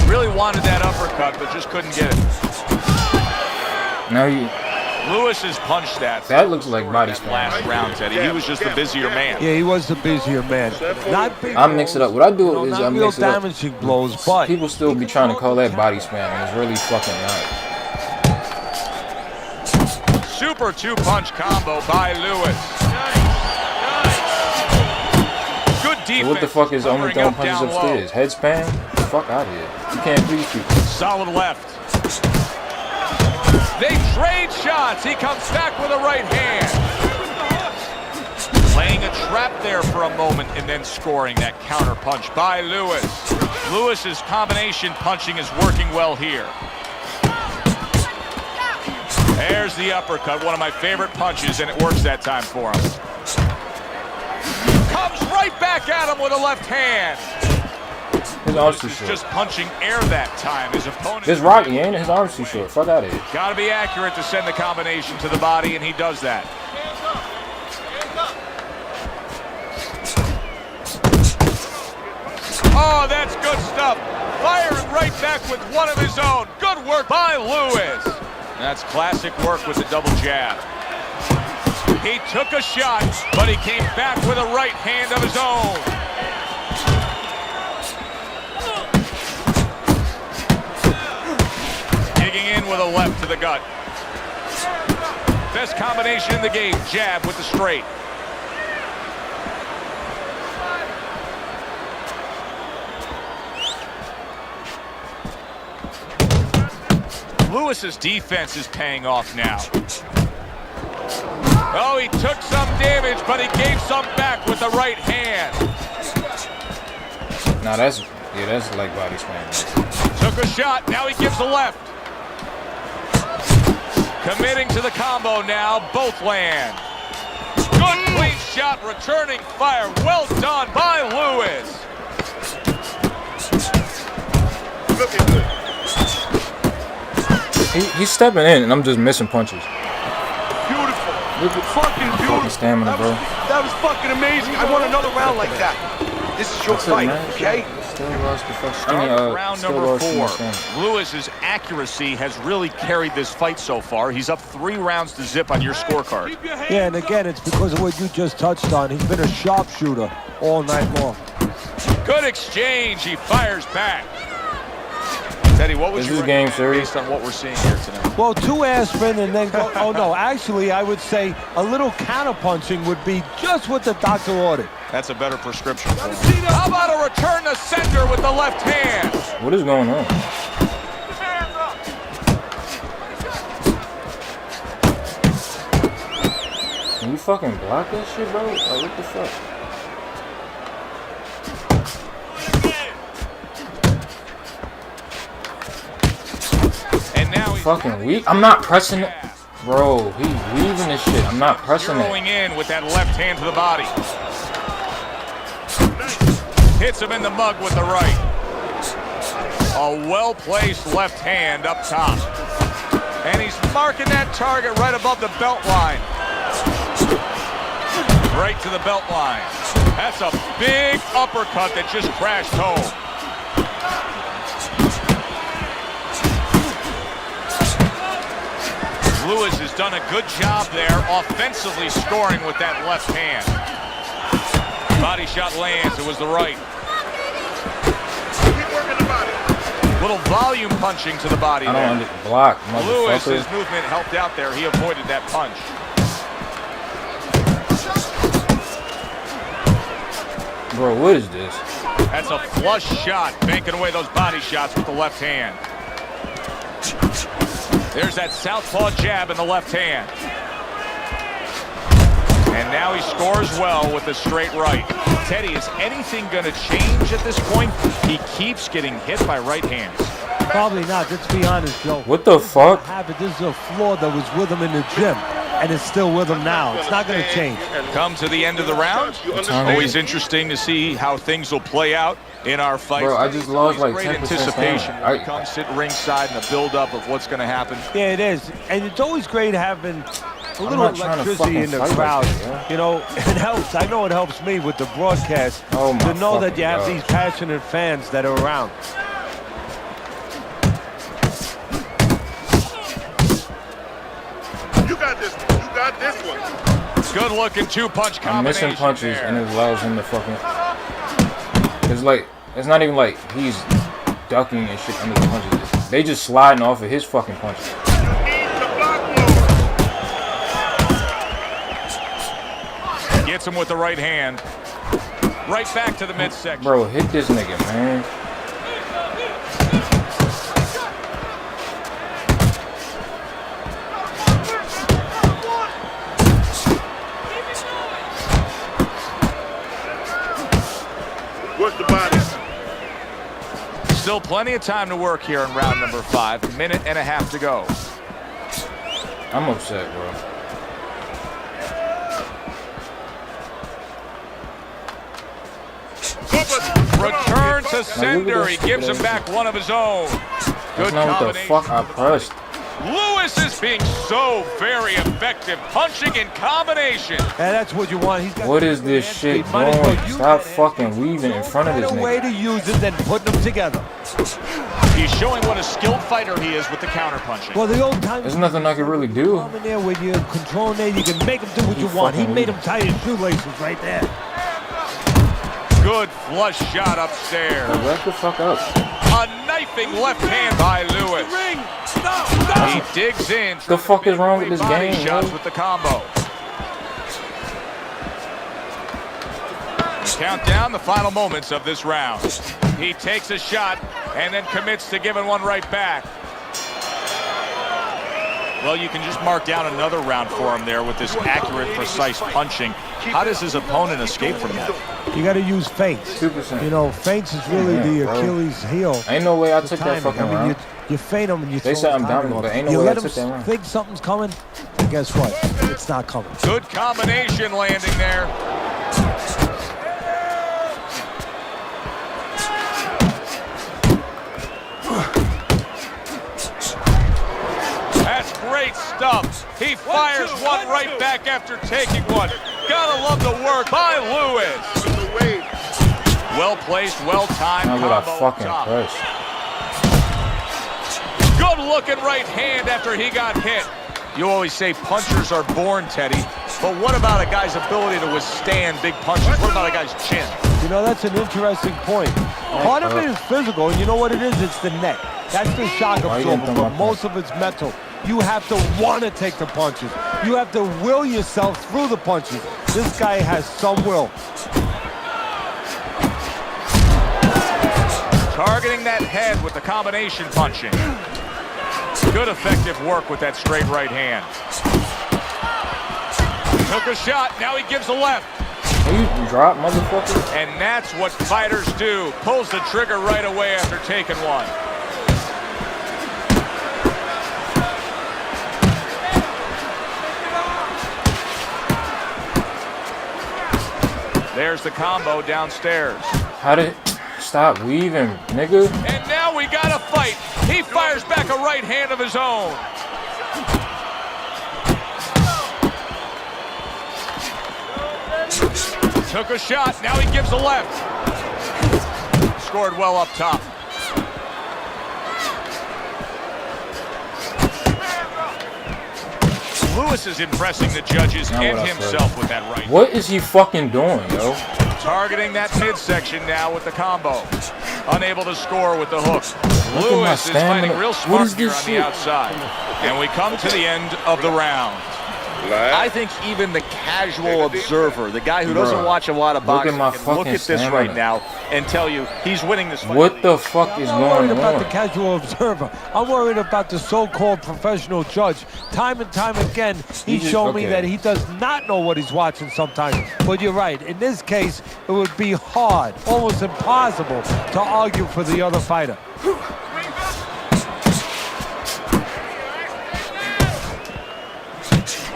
Really wanted that uppercut, but just couldn't get it. Now you Lewis's punch stats. That looks like body that spam. last round, Teddy. He was just the busier man. Yeah, he was the busier man. Not big I mix it up. What I do blows, is not I real mix it up. damaging blows, but People still be trying to call that body spam, and it's really fucking not. Super two-punch combo by Lewis. Good defense. So what the fuck is only throwing punches down low. upstairs? Head spam? Fuck out of here. You can't please people. Solid left. They trade shots. He comes back with a right hand. Laying a trap there for a moment and then scoring that counter punch by Lewis. Lewis's combination punching is working well here. There's the uppercut, one of my favorite punches, and it works that time for him. Comes right back at him with a left hand. His arm's too He's short. just punching air that time. His opponent. This Rocky, ain't it? His arm's too short. Fuck out of here. Got to be accurate to send the combination to the body, and he does that. Oh, that's good stuff. Firing right back with one of his own. Good work by Lewis. That's classic work with the double jab. He took a shot, but he came back with a right hand of his own. Digging in with a left to the gut. Best combination in the game, jab with the straight. Lewis's defense is paying off now. Oh, he took some damage, but he gave some back with the right hand. Nah, that's like body spam. Took a shot, now he gives the left. Committing to the combo now, both land. Good clean shot, returning fire. Well done by Lewis. Looking good. He's stepping in, and I'm just missing punches. Beautiful. Look at Fucking beautiful. stamina, bro. That was fucking amazing. I want another round like that. This is your That's it, fight, man. okay? Still lost the fuck Round number 4. Lewis's accuracy has really carried this fight so far. He's up 3 rounds to zip on your scorecard. yeah, and again, it's because of what you just touched on. He's been a sharpshooter all night long. Good exchange. He fires back. Teddy, what was Is your this game recommendation serious? based on what we're seeing here tonight? Well, 2 ass spin and then go. Oh no, actually, I would say a little counter punching would be just what the doctor ordered. That's a better prescription for him. How about a return to center with the left hand? What is going on? Can you fucking block that shit, bro? Like, what the fuck? And now he's Fucking weak. I'm not pressing it. Bro, he's weaving this shit. I'm not pressing zeroing it. in with that left hand to the body. Hits him in the mug with the right. A well-placed left hand up top. And he's marking that target right above the belt line. Right to the belt line. That's a big uppercut that just crashed home. Lewis has done a good job there, offensively scoring with that left hand. Body shot lands, it was the right. Keep working the body. Little volume punching to the body I don't there. block, Lewis, motherfucker. his movement helped out there. He avoided that punch. Bro, what is this? That's a flush shot, banking away those body shots with the left hand. There's that southpaw jab in the left hand. And now he scores well with the straight right. Teddy, is anything going to change at this point? He keeps getting hit by right hands. Probably not. Let's be honest, Joe. What the fuck? This is a flaw that was with him in the gym, and it's still with him now. It's not going to change. Come to the end of the round. Always interesting to see how things will play out in our fight. Bro, I just lost like Great 10% anticipation stamina. when we come sit ringside and the build-up of what's going to happen. Yeah, it is. And it's always great having a little not trying to electricity fucking in the fight like crowd. that, yeah. You know, it helps. I know it helps me with the broadcast Oh my to know that fucking you have God. these passionate fans that are around. You got Good looking 2-punch combination. I'm missing punches, and it allows him to fucking. It's like it's not even like he's ducking and shit under the punches. They just sliding off of his fucking punches. Gets him with the right hand. Right back to the midsection. Bro, hit this nigga, man. What's the body? Still plenty of time to work here in round number 5. Minute and a half to go. I'm upset, bro. Return to sender. He gives him back one of his own. Good That's not what the fuck I pressed. Lewis is being so very effective, punching in combination. And that's what you want. He's got What is this shit doing? Stop fucking weaving in front of this a way nigga. to use it than putting them together. He's showing what a skilled fighter he is with the counter punching. Well, the old time. There's nothing I can really do. In there when you're controlling it, you can make him do what you want. He made him tie his shoelaces right there. Good flush shot upstairs. Back the fuck up. A knifing left hand by Lewis. He digs in. The fuck is wrong with this Body game, shots bro? with the combo. Count down the final moments of this round. He takes a shot and then commits to giving one right back. Well, you can just mark down another round for him there with this accurate, precise punching. How does his opponent escape from that? You got to use feints. 2%. You know, feints is really the bro. Achilles heel. Ain't no way I The took that timing. fucking I mean, round. you feint them and you They throw said the I'm timing dominant, off. but ain't no you way I let took that them round. think something's coming, and guess what? It's not coming. Good combination landing there. That's great stuff. He fires one right back after taking one. Gotta love the work by Lewis. Well placed, well timed Now combo what I up fucking top. pressed. Good looking right hand after he got hit. You always say punchers are born, Teddy. But what about a guy's ability to withstand big punches? What about a guy's chin? You know, that's an interesting point. Part of it is physical, and you know what it is? It's the neck. That's the shock Why you didn't absorber, throw but my most of it's mental. You have to want to take the punches. You have to will yourself through the punches. This guy has some will. Targeting that head with the combination punching. Good effective work with that straight right hand. Took a shot, now he gives a left. Can you drop, motherfucker? And that's what fighters do. Pulls the trigger right away after taking one. There's the combo downstairs. How did... Stop weaving, nigga. And now we got a fight. He fires back a right hand of his own. Took a shot, now he gives a left. Scored well up top. Lewis is impressing the judges Now and what I himself said. with that right. What is he fucking doing, yo? Targeting that midsection now with the combo. Unable to score with the hook. Look at my Lewis is fighting stamina. real What smart is here this on the shit? outside. And we come to the end of the round. I think even the casual observer, the guy who doesn't Bruh, watch a lot of look at boxing, my can look fucking at this stamina. right now and tell you he's winning this fight. What the fuck is I'm not worried going about the on? casual observer. I'm worried about the so-called professional judge. Time and time again, he's just- shown me okay. that he does not know what he's watching sometimes. But you're right. In this case, it would be hard, almost impossible, to argue for the other fighter.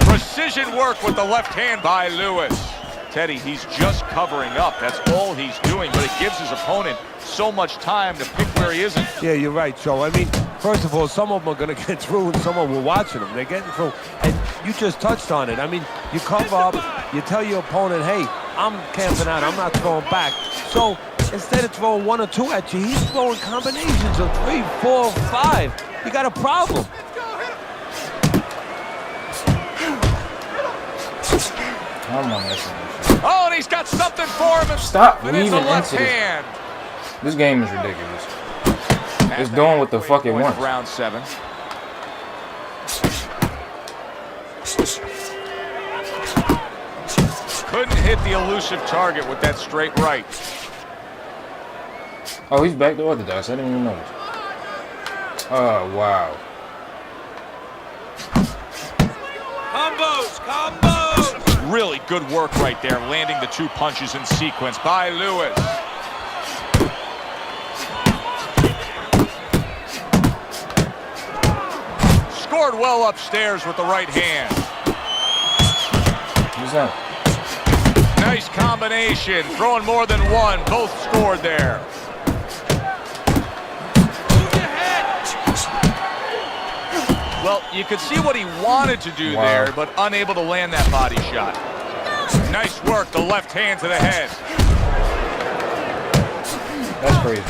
Precision work with the left hand by Lewis. Teddy, he's just covering up. That's all he's doing, but it gives his opponent so much time to pick where he isn't. Yeah, you're right, Joe. I mean, first of all, some of them are going to get through and some of them are watching them. They're getting through. And you just touched on it. I mean, you cover up, you tell your opponent, hey, I'm camping out, I'm not throwing back. So instead of throwing one or two at you, he's throwing combinations of 3, 4, 5. You got a problem. Come on, that's Oh, and he's got something for him. Stop but it's a weaving left into hand. this game is ridiculous. It's doing what the fuck it wants. Round 7. Couldn't hit the elusive target with that straight right. Oh, he's back to orthodox. I didn't even notice. Oh, wow. Combos! Really good work right there, landing the 2 punches in sequence by Lewis. Scored well upstairs with the right hand. Who's that? Nice combination, throwing more than one. Both scored there. Well, you could see what he wanted to do there, but unable to land that body shot. Nice work, the left hand to the head. That's crazy.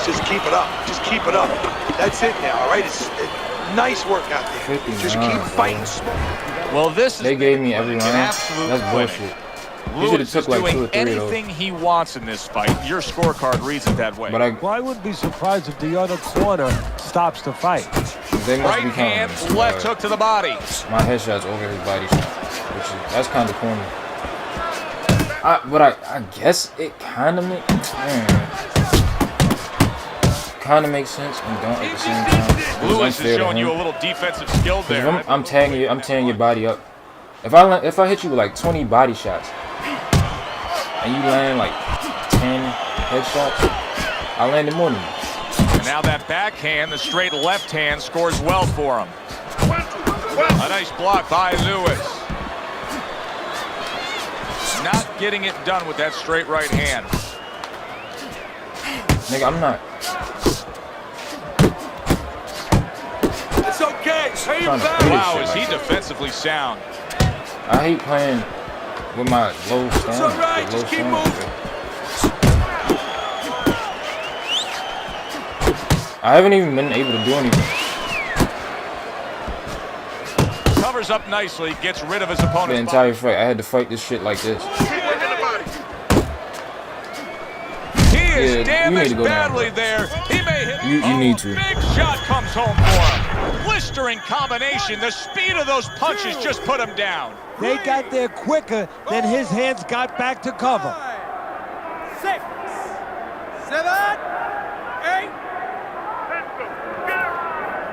Just keep it up. Just keep it up. That's it now, all right? It's nice work out there. Just keep fighting. Well, this They gave me every round. absolute That's bullshit. He should have Lewis took is like 2 or doing 3 of those. anything he wants in this fight. Your scorecard reads it that way. But Well, I wouldn't be surprised if the other corner stops the fight. they must Right be counting hand, this. left hook to the body. My headshot's over his body shot, which is that's kind of corny. But I guess it kind of makes sense and don't at the same time. Lewis is showing you a little defensive skill there. If I'm tagging you, I'm tearing your body up. If I hit you with like 20 body shots and you land like 10 headshots, I landed more than you. And now that backhand, the straight left hand, scores well for him. A nice block by Lewis. Not getting it done with that straight right hand. Nigga, I'm not. It's okay. Pay your Trying to back. finish Wow, shit is like he that. defensively sound? I hate playing with my low stamina. It's all right, with low just keep stamina. moving. I haven't even been able to do anything. Covers up nicely, gets rid of his The opponent's entire fight, I had to fight this shit like this. He is Yeah, you need to damaged go down, badly bro. there. He may hit. You need to. Big shot comes home for him. Blistering combination. The speed of those punches just put him down. They got there quicker than his hands got back to cover. 6, 7, 8.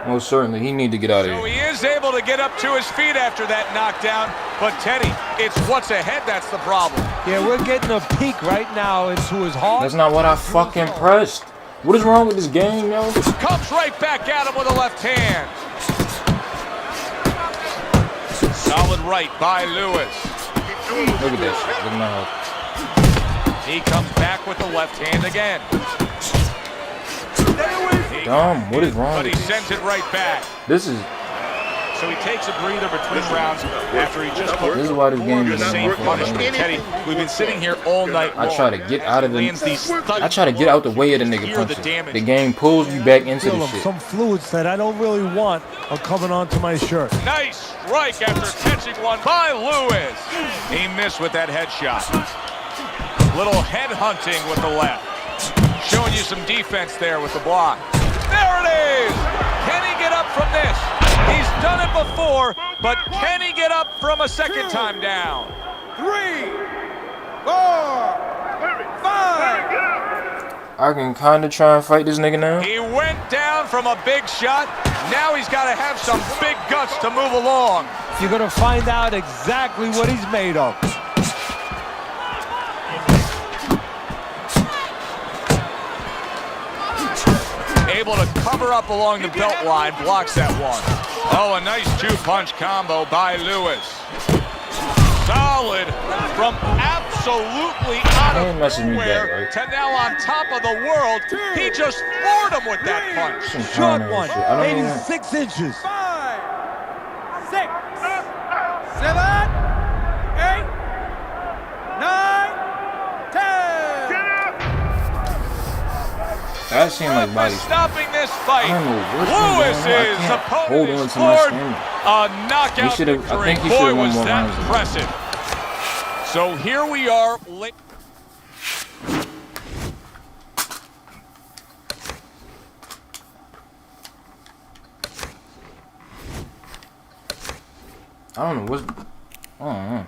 Most certainly, he need to get out of So here. he is able to get up to his feet after that knockdown. But Teddy, it's what's ahead that's the problem. Yeah, we're getting a peek right now into his heart. That's not what I fucking pressed. What is wrong with this game, yo? Comes right back at him with a left hand. Solid right by Lewis. Look at that shit. Look at my health. He comes back with the left hand again. Dumb. What is wrong But with he this? sends it right back. This is So he takes a breather between rounds after he just put This is why this game the is same not punishment. fun. Teddy, we've been sitting here all night long. I try to get out of the. Lands these I try to get out the way of the nigga Hear the punches. damage. The game pulls you back into Feel the of shit. some fluids that I don't really want are coming onto my shirt. Nice strike after catching one by Lewis. He missed with that headshot. Little head hunting with the left. Showing you some defense there with the block. There it is! Can he get up from this? He's done it before, but can he get up from a second time down? 3, 4, 5. I can kind of try and fight this nigga now. He went down from a big shot. Now he's got to have some big guts to move along. You're going to find out exactly what he's made of. Able to cover up along the belt line, blocks that one. Oh, a nice 2-punch combo by Lewis. Solid from absolutely out Ain't of messing me nowhere back, right? to now on top of the world. He just floored him with that punch. Some Short China one, shit. I don't maybe even. 6 inches. 5, 6, 7, 8, 9, 10. That seemed like body. Stopping this fight. I don't know what's Lewis going on. is I can't hold opponent on is to my scored stamina. a knockout He should've- I victory. think he Boy, should've won was more that rounds. impressive. So here we are. I don't know what's. I don't know.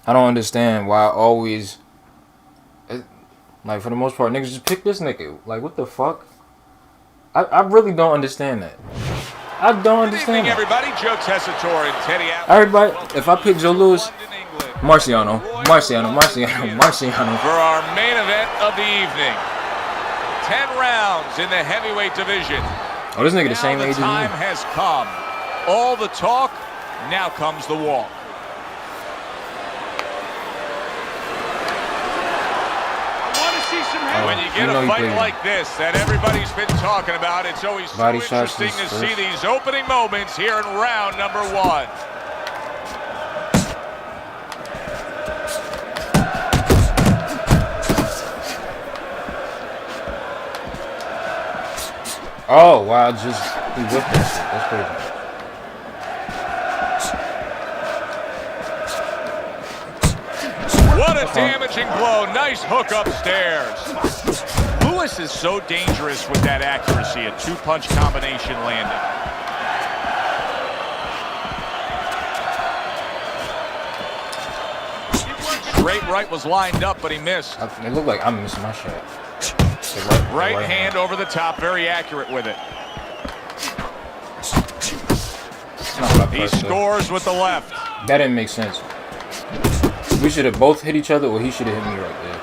I don't understand why I always, like, for the most part, niggas just pick this nigga. Like, what the fuck? I really don't understand that. I don't understand that. Everybody, Joe Tessitore and Teddy Allen. Everybody, if I pick Joe Louis, Marciano. For our main event of the evening. 10 rounds in the heavyweight division. Oh, this nigga the same age as me. Time has come. All the talk, now comes the walk. When you get a fight like this that everybody's been talking about, it's always so interesting to see these opening moments here in round number 1. Oh, wow, just he whipped that shit. That's crazy. What a damaging blow. Nice hook upstairs. Lewis is so dangerous with that accuracy. A 2-punch combination landed. Straight right was lined up, but he missed. It looked like I'm missing my shot. Right hand over the top, very accurate with it. He scores with the left. That didn't make sense. We should have both hit each other, or he should have hit me right there.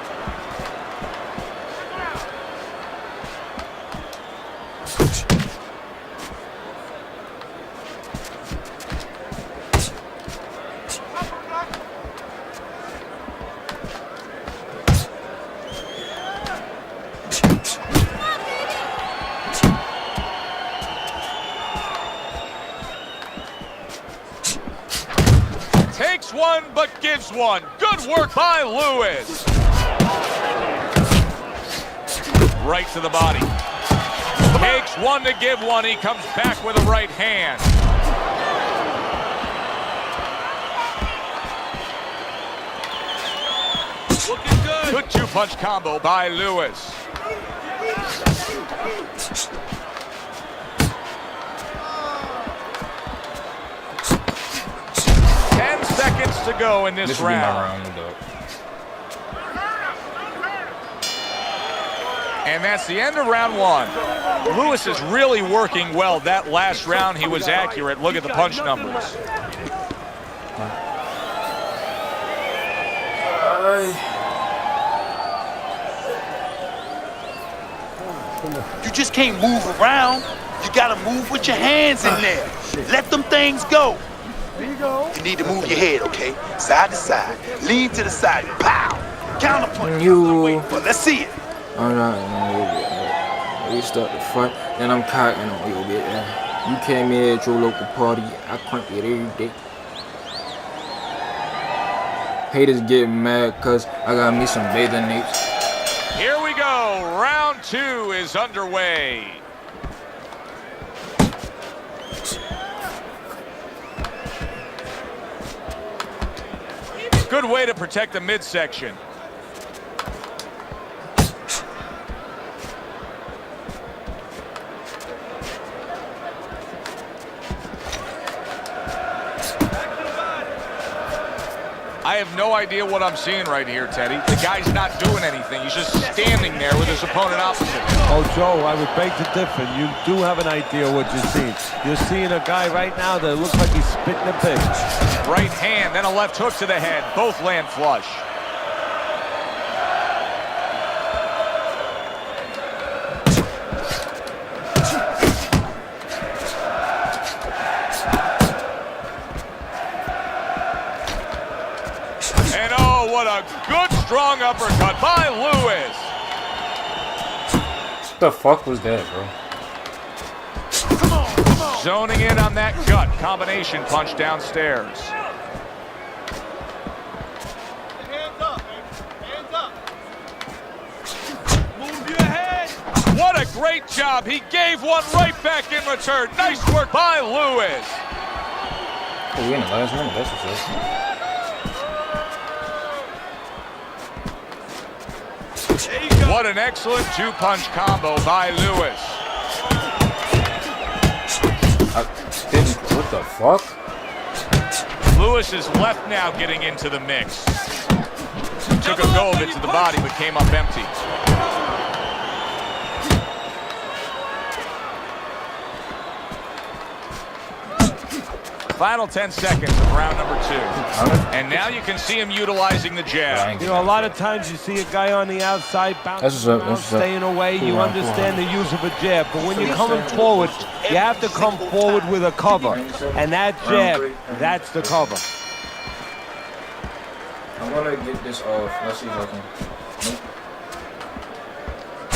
Takes one, but gives one. Good work by Lewis. Right to the body. Takes one to give one. He comes back with a right hand. Looking good. Good 2-punch combo by Lewis. Seconds to go in this round. And that's the end of round 1. Lewis is really working well. That last round, he was accurate. Look at the punch numbers. You just can't move around. You gotta move with your hands in there. Let them things go. You need to move your head, okay? Side to side. Lean to the side. Pow! Counterpunch. Well, let's see it. Alright, we start the fight. Then I'm cocking on you, bit. You came here at your local party. I crank it every day. Haters get mad because I got me some bathing apes. Here we go. Round 2 is underway. Good way to protect the midsection. I have no idea what I'm seeing right here, Teddy. The guy's not doing anything. He's just standing there with his opponent opposite. Oh, Joe, I would beg to differ. You do have an idea what you're seeing. You're seeing a guy right now that looks like he's spitting a pitch. Right hand, then a left hook to the head. Both land flush. strong uppercut by Lewis. What the fuck was that, bro? Zoning in on that gut combination punch downstairs. Hands up, man. Hands up. Move your head. What a great job. He gave one right back in return. Nice work by Lewis. Oh, we in the last minute, that's what's up. What an excellent two-punch combo by Lewis. What the fuck? Lewis is left now getting into the mix. Took a go of it to the body, but came up empty. Final 10 seconds of round number 2. And now you can see him utilizing the jab. You know, a lot of times you see a guy on the outside bouncing around, staying away. You understand the use of a jab. But when you're coming forward, you have to come forward with a cover. And that jab, that's the cover. I want to get this off. Let's see if I can.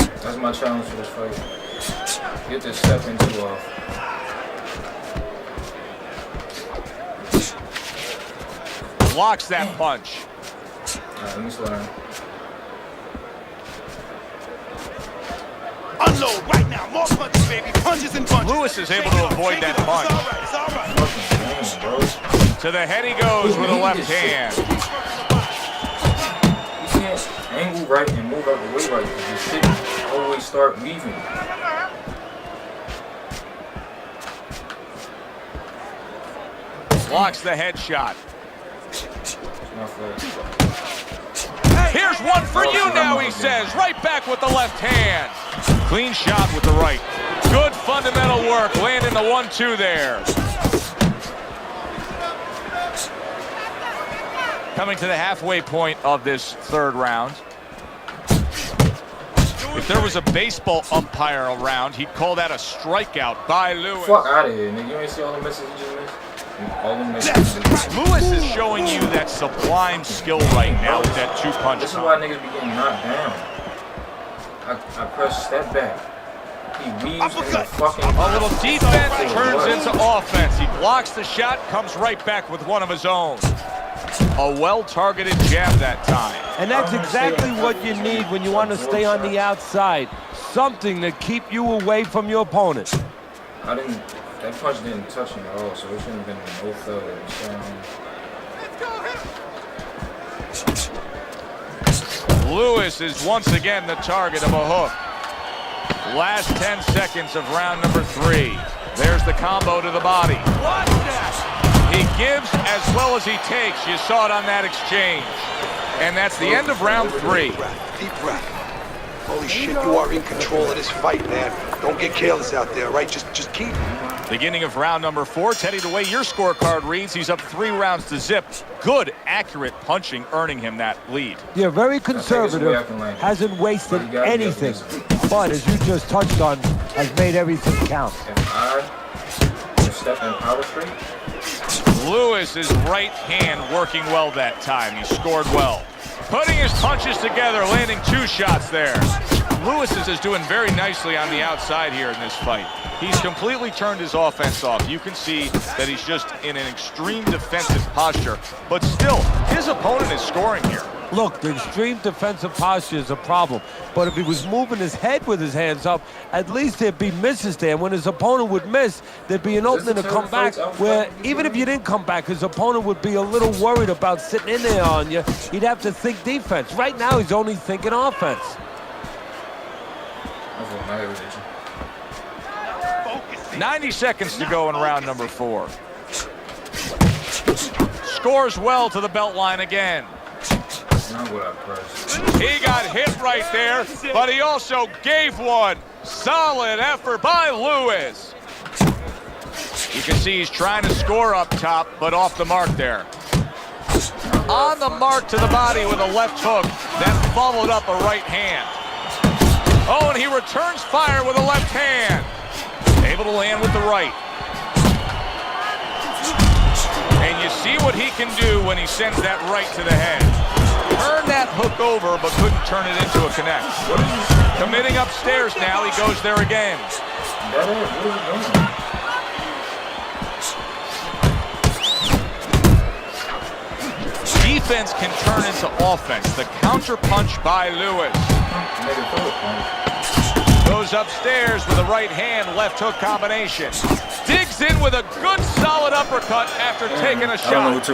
Nope. That's my challenge for this fight. Get this step into off. Blocks that punch. Alright, let me slow down. Unload right now. More punches, baby. Punches and punches. Lewis is able to avoid that punch. It's all right. Fucking damn, bro. To the head he goes with a left hand. You can't angle right and move out the way right because your shit always start weaving. Blocks the headshot. My fault. Here's one for you now, he says. Right back with the left hand. Clean shot with the right. Good fundamental work, landing the 1-2 there. Coming to the halfway point of this third round. If there was a baseball umpire around, he'd call that a strikeout by Lewis. Fuck out of here, nigga. You ain't see all the misses he just missed? All the misses. Lewis is showing you that sublime skill right now with that two-punch. This is why niggas be getting knocked down. I press step back. He weaves in the fucking... A little defense turns into offense. He blocks the shot, comes right back with one of his own. A well-targeted jab that time. And that's exactly what you need when you want to stay on the outside. Something to keep you away from your opponent. That punch didn't touch him at all, so it shouldn't have been no failure. Lewis is once again the target of a hook. Last 10 seconds of round number 3. There's the combo to the body. Watch that! He gives as well as he takes. You saw it on that exchange. And that's the end of round 3. Deep breath. Holy shit, you are in control of this fight, man. Don't get careless out there, right? Just keep. Beginning of round number 4. Teddy, the way your scorecard reads, he's up 3 rounds to zip. Good, accurate punching, earning him that lead. Yeah, very conservative, hasn't wasted anything, but as you just touched on, has made everything count. If I step in power straight, Lewis's right hand working well that time. He scored well. Putting his punches together, landing 2 shots there. Lewis is doing very nicely on the outside here in this fight. He's completely turned his offense off. You can see that he's just in an extreme defensive posture, but still, his opponent is scoring here. Look, the extreme defensive posture is a problem, but if he was moving his head with his hands up, at least there'd be misses there. When his opponent would miss, there'd be an opening to come back where even if you didn't come back, his opponent would be a little worried about sitting in there on you. He'd have to think defense. Right now, he's only thinking offense. 90 seconds to go in round number 4. Scores well to the belt line again. He got hit right there, but he also gave one. Solid effort by Lewis. You can see he's trying to score up top, but off the mark there. On the mark to the body with a left hook, then followed up a right hand. Oh, and he returns fire with a left hand. Able to land with the right. And you see what he can do when he sends that right to the head. turned that hook over, but couldn't turn it into a connect. Committing upstairs now, he goes there again. Defense can turn into offense. The counter punch by Lewis. Goes upstairs with a right hand, left hook combination. Digs in with a good solid uppercut after taking a shot.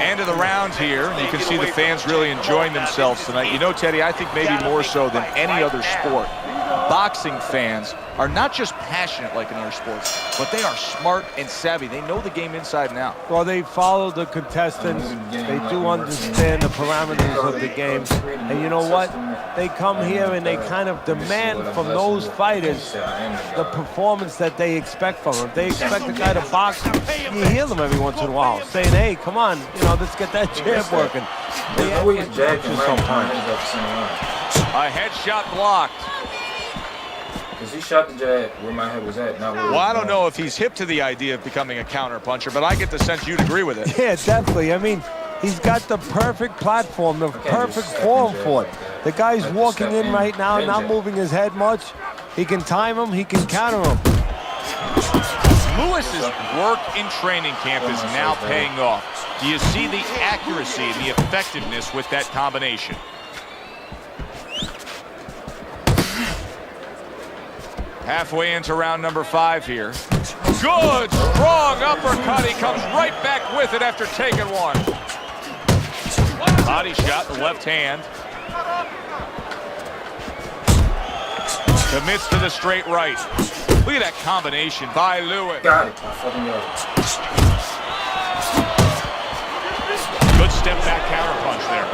End of the round here. You can see the fans really enjoying themselves tonight. You know, Teddy, I think maybe more so than any other sport, boxing fans are not just passionate like in other sports, but they are smart and savvy. They know the game inside and out. Well, they follow the contestants. They do understand the parameters of the game. And you know what? They come here and they kind of demand from those fighters the performance that they expect from them. They expect the guy to box. You hear them every once in a while saying, hey, come on, you know, let's get that jab working. Sometimes. A headshot blocked. Because he shot the jab where my head was at, not where Well, I don't know if he's hip to the idea of becoming a counter puncher, but I get the sense you'd agree with it. Yeah, definitely. I mean, he's got the perfect platform, the perfect form for it. The guy's walking in right now, not moving his head much. He can time him, he can counter him. Lewis's work in training camp is now paying off. Do you see the accuracy and the effectiveness with that combination? Halfway into round number 5 here. Good, strong uppercut. He comes right back with it after taking one. Body shot, the left hand. Commits to the straight right. Look at that combination by Lewis. Got it. I fucking got it. Good step back counter punch there.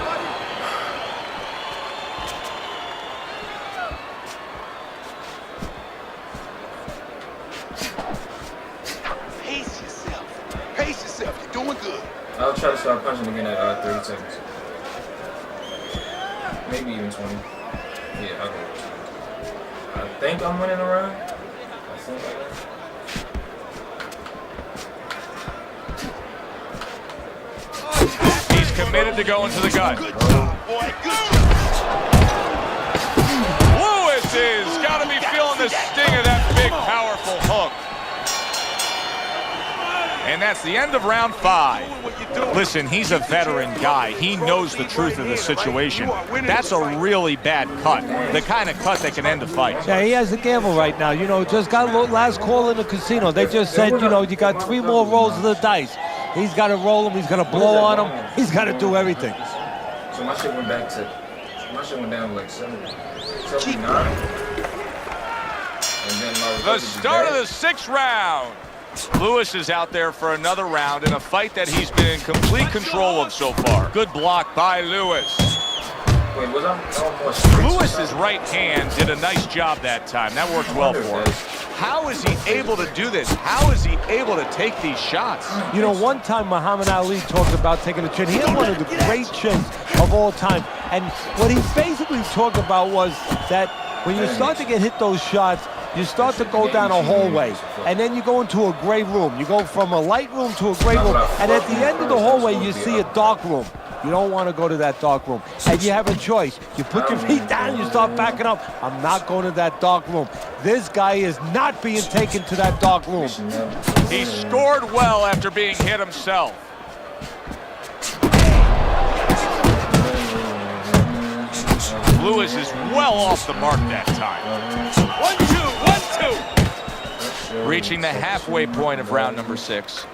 Pace yourself. You're doing good. I'll try to start punching again at 30 seconds. Maybe even 20. Yeah, I'll go. I think I'm winning the round. I think I am. He's committed to going to the gut. Good job, boy. Good job. Lewis is got to be feeling the sting of that big, powerful hook. And that's the end of round 5. Listen, he's a veteran guy. He knows the truth of the situation. That's a really bad cut. The kind of cut that can end a fight. Yeah, he has a gamble right now. You know, just got last call in the casino. They just said, you know, you got 3 more rolls of the dice. He's got to roll them. He's got to blow on them. He's got to do everything. So my shit went back to, my shit went down to like 79. And then The start of the 6th round. Lewis is out there for another round in a fight that he's been in complete control of so far. Good block by Lewis. Wait, was I? Lewis's right hand did a nice job that time. That worked well for him. How is he able to do this? How is he able to take these shots? You know, one time Muhammad Ali talked about taking a chin. He had one of the great chins of all time. And what he basically talked about was that when you start to get hit those shots, you start to go down a hallway, and then you go into a gray room. You go from a light room to a gray room, and at the end of the hallway, you see a dark room. You don't want to go to that dark room. And you have a choice. You put your feet down, you start backing up. I'm not going to that dark room. This guy is not being taken to that dark room. He scored well after being hit himself. Lewis is well off the mark that time. 1-2, 1-2. Reaching the halfway point of round number 6.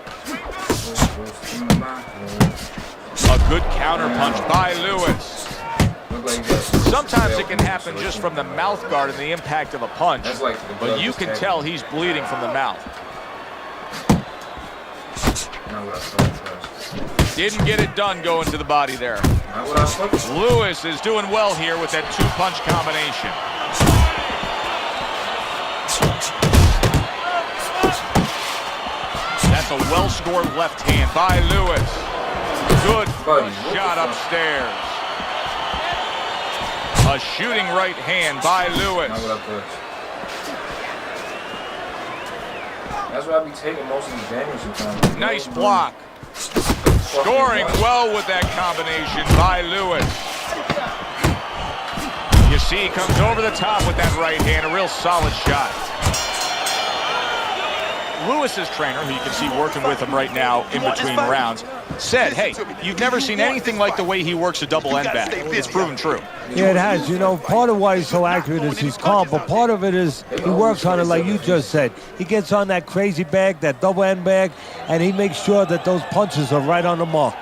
A good counter punch by Lewis. Sometimes it can happen just from the mouth guard and the impact of a punch, but you can tell he's bleeding from the mouth. Didn't get it done going to the body there. Lewis is doing well here with that 2-punch combination. That's a well-scored left hand by Lewis. Good shot upstairs. A shooting right hand by Lewis. That's why I be taking most of these damage sometimes. Nice block. Scoring well with that combination by Lewis. see he comes over the top with that right hand, a real solid shot. Lewis's trainer, who you can see working with him right now in between rounds, said, hey, you've never seen anything like the way he works a double end bag. It's proven true. Yeah, it has. You know, part of why he's so accurate is he's calm, but part of it is he works on it like you just said. He gets on that crazy bag, that double end bag, and he makes sure that those punches are right on the mark.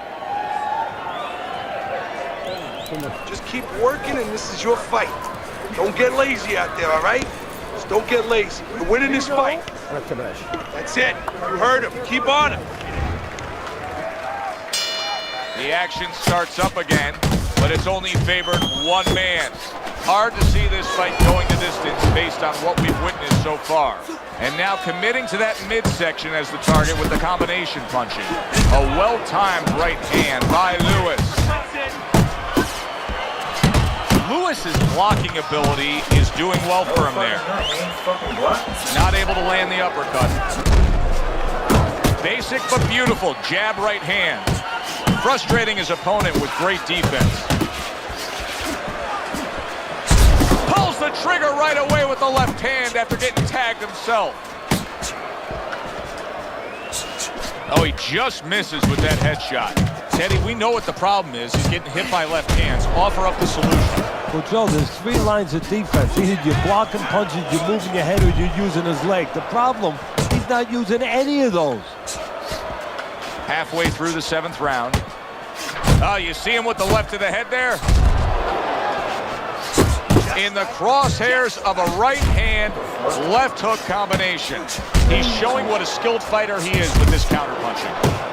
Just keep working, and this is your fight. Don't get lazy out there, all right? Just don't get lazy. You're winning this fight. That's it. You heard him. Keep on him. The action starts up again, but it's only favored one man. Hard to see this fight going the distance based on what we've witnessed so far. And now committing to that midsection as the target with the combination punching. A well-timed right hand by Lewis. Lewis's blocking ability is doing well for him there. Not able to land the uppercut. Basic but beautiful jab right hand. Frustrating his opponent with great defense. Pulls the trigger right away with the left hand after getting tagged himself. Oh, he just misses with that headshot. Teddy, we know what the problem is. He's getting hit by left hands. Offer up the solution. Well, Joe, there's three lines of defense. Either you're blocking punches, you're moving your head, or you're using his leg. The problem, he's not using any of those. Halfway through the 7th round. Oh, you see him with the left to the head there? In the crosshairs of a right hand, left hook combination. He's showing what a skilled fighter he is with this counterpunching.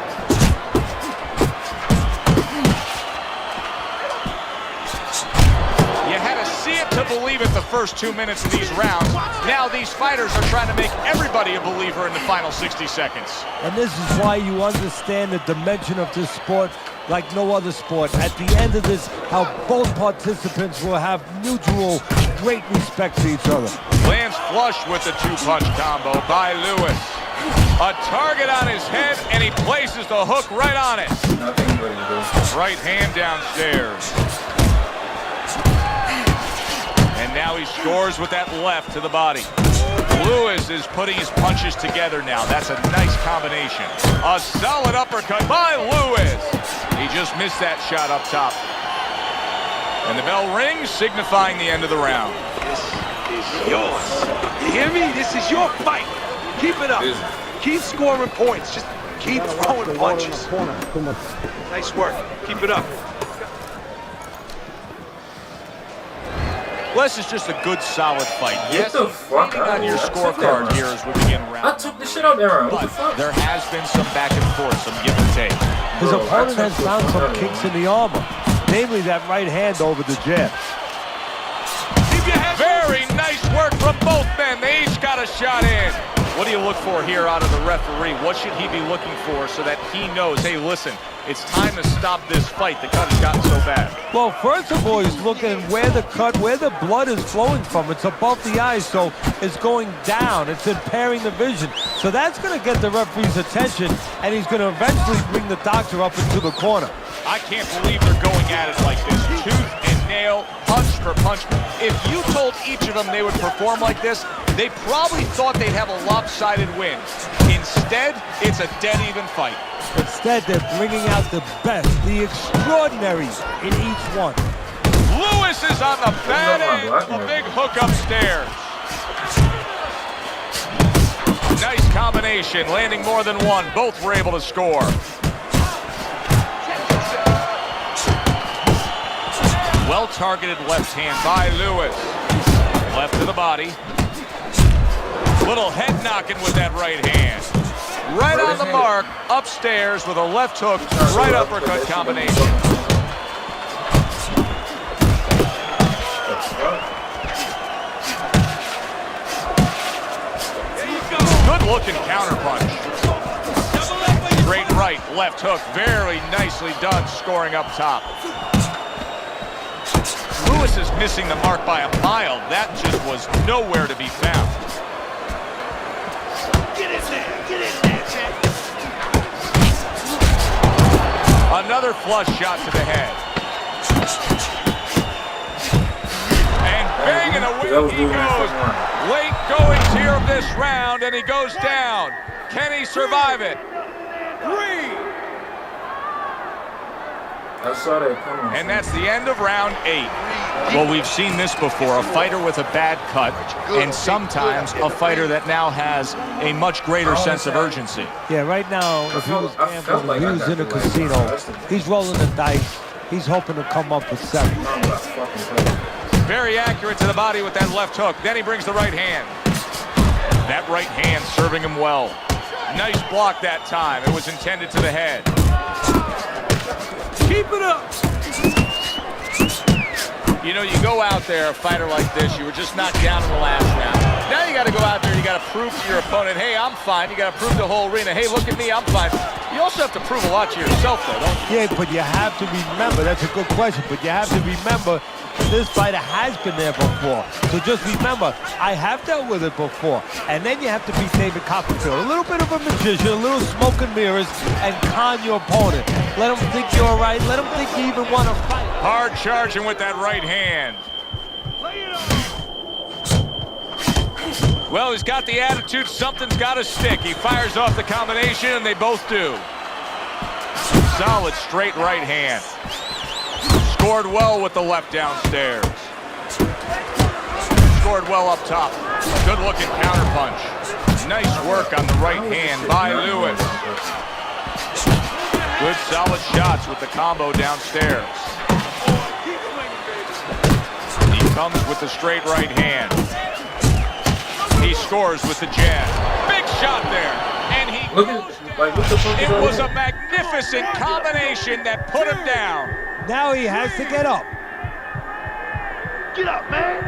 You had to see it to believe it the first 2 minutes of these rounds. Now these fighters are trying to make everybody a believer in the final 60 seconds. And this is why you understand the dimension of this sport like no other sport. At the end of this, how both participants will have mutual great respect for each other. Lands flush with the two-punch combo by Lewis. A target on his head, and he places the hook right on it. Right hand downstairs. And now he scores with that left to the body. Lewis is putting his punches together now. That's a nice combination. A solid uppercut by Lewis. He just missed that shot up top. And the bell rings, signifying the end of the round. This is yours. You hear me? This is your fight. Keep it up. Keep scoring points. Just keep throwing punches. Nice work. Keep it up. This is just a good, solid fight. Yes, the fuck on your scorecard here as we begin round. I took the shit out there. What the But fuck? there has been some back and forth, some give and take. His Bro, opponent I has took found the some fuck kinks in the armor, namely that right hand over the jab. Very nice work from both men. They each got a shot in. What do you look for here out of the referee? What should he be looking for so that he knows, hey, listen, it's time to stop this fight. The cut has gotten so bad. Well, first of all, he's looking where the cut, where the blood is flowing from. It's above the eyes, so it's going down. It's impairing the vision. So that's going to get the referee's attention, and he's going to eventually bring the doctor up into the corner. I can't believe they're going at it like this. Tooth and nail, punch for punch. If you told each of them they would perform like this, they probably thought they'd have a lopsided win. Instead, it's a dead-even fight. Instead, they're bringing out the best, the extraordinary in each one. Lewis is on the bad end. A big hook upstairs. Nice combination, landing more than one. Both were able to score. Well-targeted left hand by Lewis. Left to the body. Little head knocking with that right hand. Right on the mark, upstairs with a left hook, right uppercut combination. Good looking counterpunch. Great right, left hook, very nicely done, scoring up top. Lewis is missing the mark by a mile. That just was nowhere to be found. Get in there. Get in there, champ. Another flush shot to the head. And and away That was he good in that goes. first round. Late goings here of this round, and he goes down. Can he survive it? 3. I saw that coming. And that's the end of round 8. Well, we've seen this before, a fighter with a bad cut, and sometimes a fighter that now has a much greater sense of urgency. Yeah, right now, if he was I felt gambling, like he I was got in a the leg. casino, That's the- he's rolling the dice, he's hoping to come up with 7. I'm about to fucking play. Very accurate to the body with that left hook. Then he brings the right hand. That right hand serving him well. Nice block that time. It was intended to the head. Keep it up! You know, you go out there, a fighter like this, you were just knocked down in the last round. Now you got to go out there, you got to prove to your opponent, hey, I'm fine. You got to prove to the whole arena, hey, look at me, I'm fine. You also have to prove a lot to yourself, though, don't you? Yeah, but you have to remember, that's a good question, but you have to remember this fighter has been there before. So just remember, I have dealt with it before. And then you have to be David Copperfield. A little bit of a magician, a little smoke and mirrors, and con your opponent. Let him think you're right. Let him think you even want to fight. Hard charging with that right hand. Well, he's got the attitude, something's got to stick. He fires off the combination, and they both do. Solid straight right hand. Scored well with the left downstairs. Scored well up top. Good looking counter punch. Nice work on the right hand by Lewis. Good solid shots with the combo downstairs. He comes with the straight right hand. He scores with the jab. Big shot there. And he Look at, like, what the fuck is it that? was a magnificent combination that put him down. Now he has to get up. Get up, man.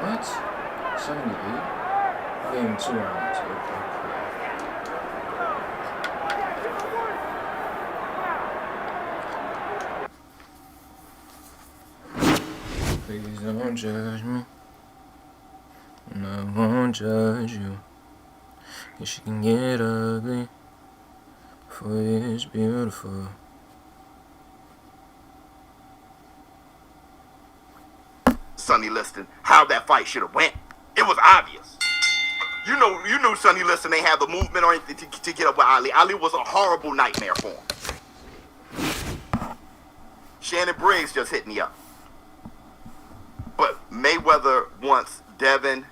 What? 78? I gave him 2 rounds. Okay. Please don't judge me. And I won't judge you. 'Cause you can get ugly before it's beautiful. Sonny Liston, how that fight should have went. It was obvious. You knew Sonny Liston ain't have the movement or anything to get up with Ali. Ali was a horrible nightmare for him. Shannon Briggs just hit me up. But Mayweather wants Devin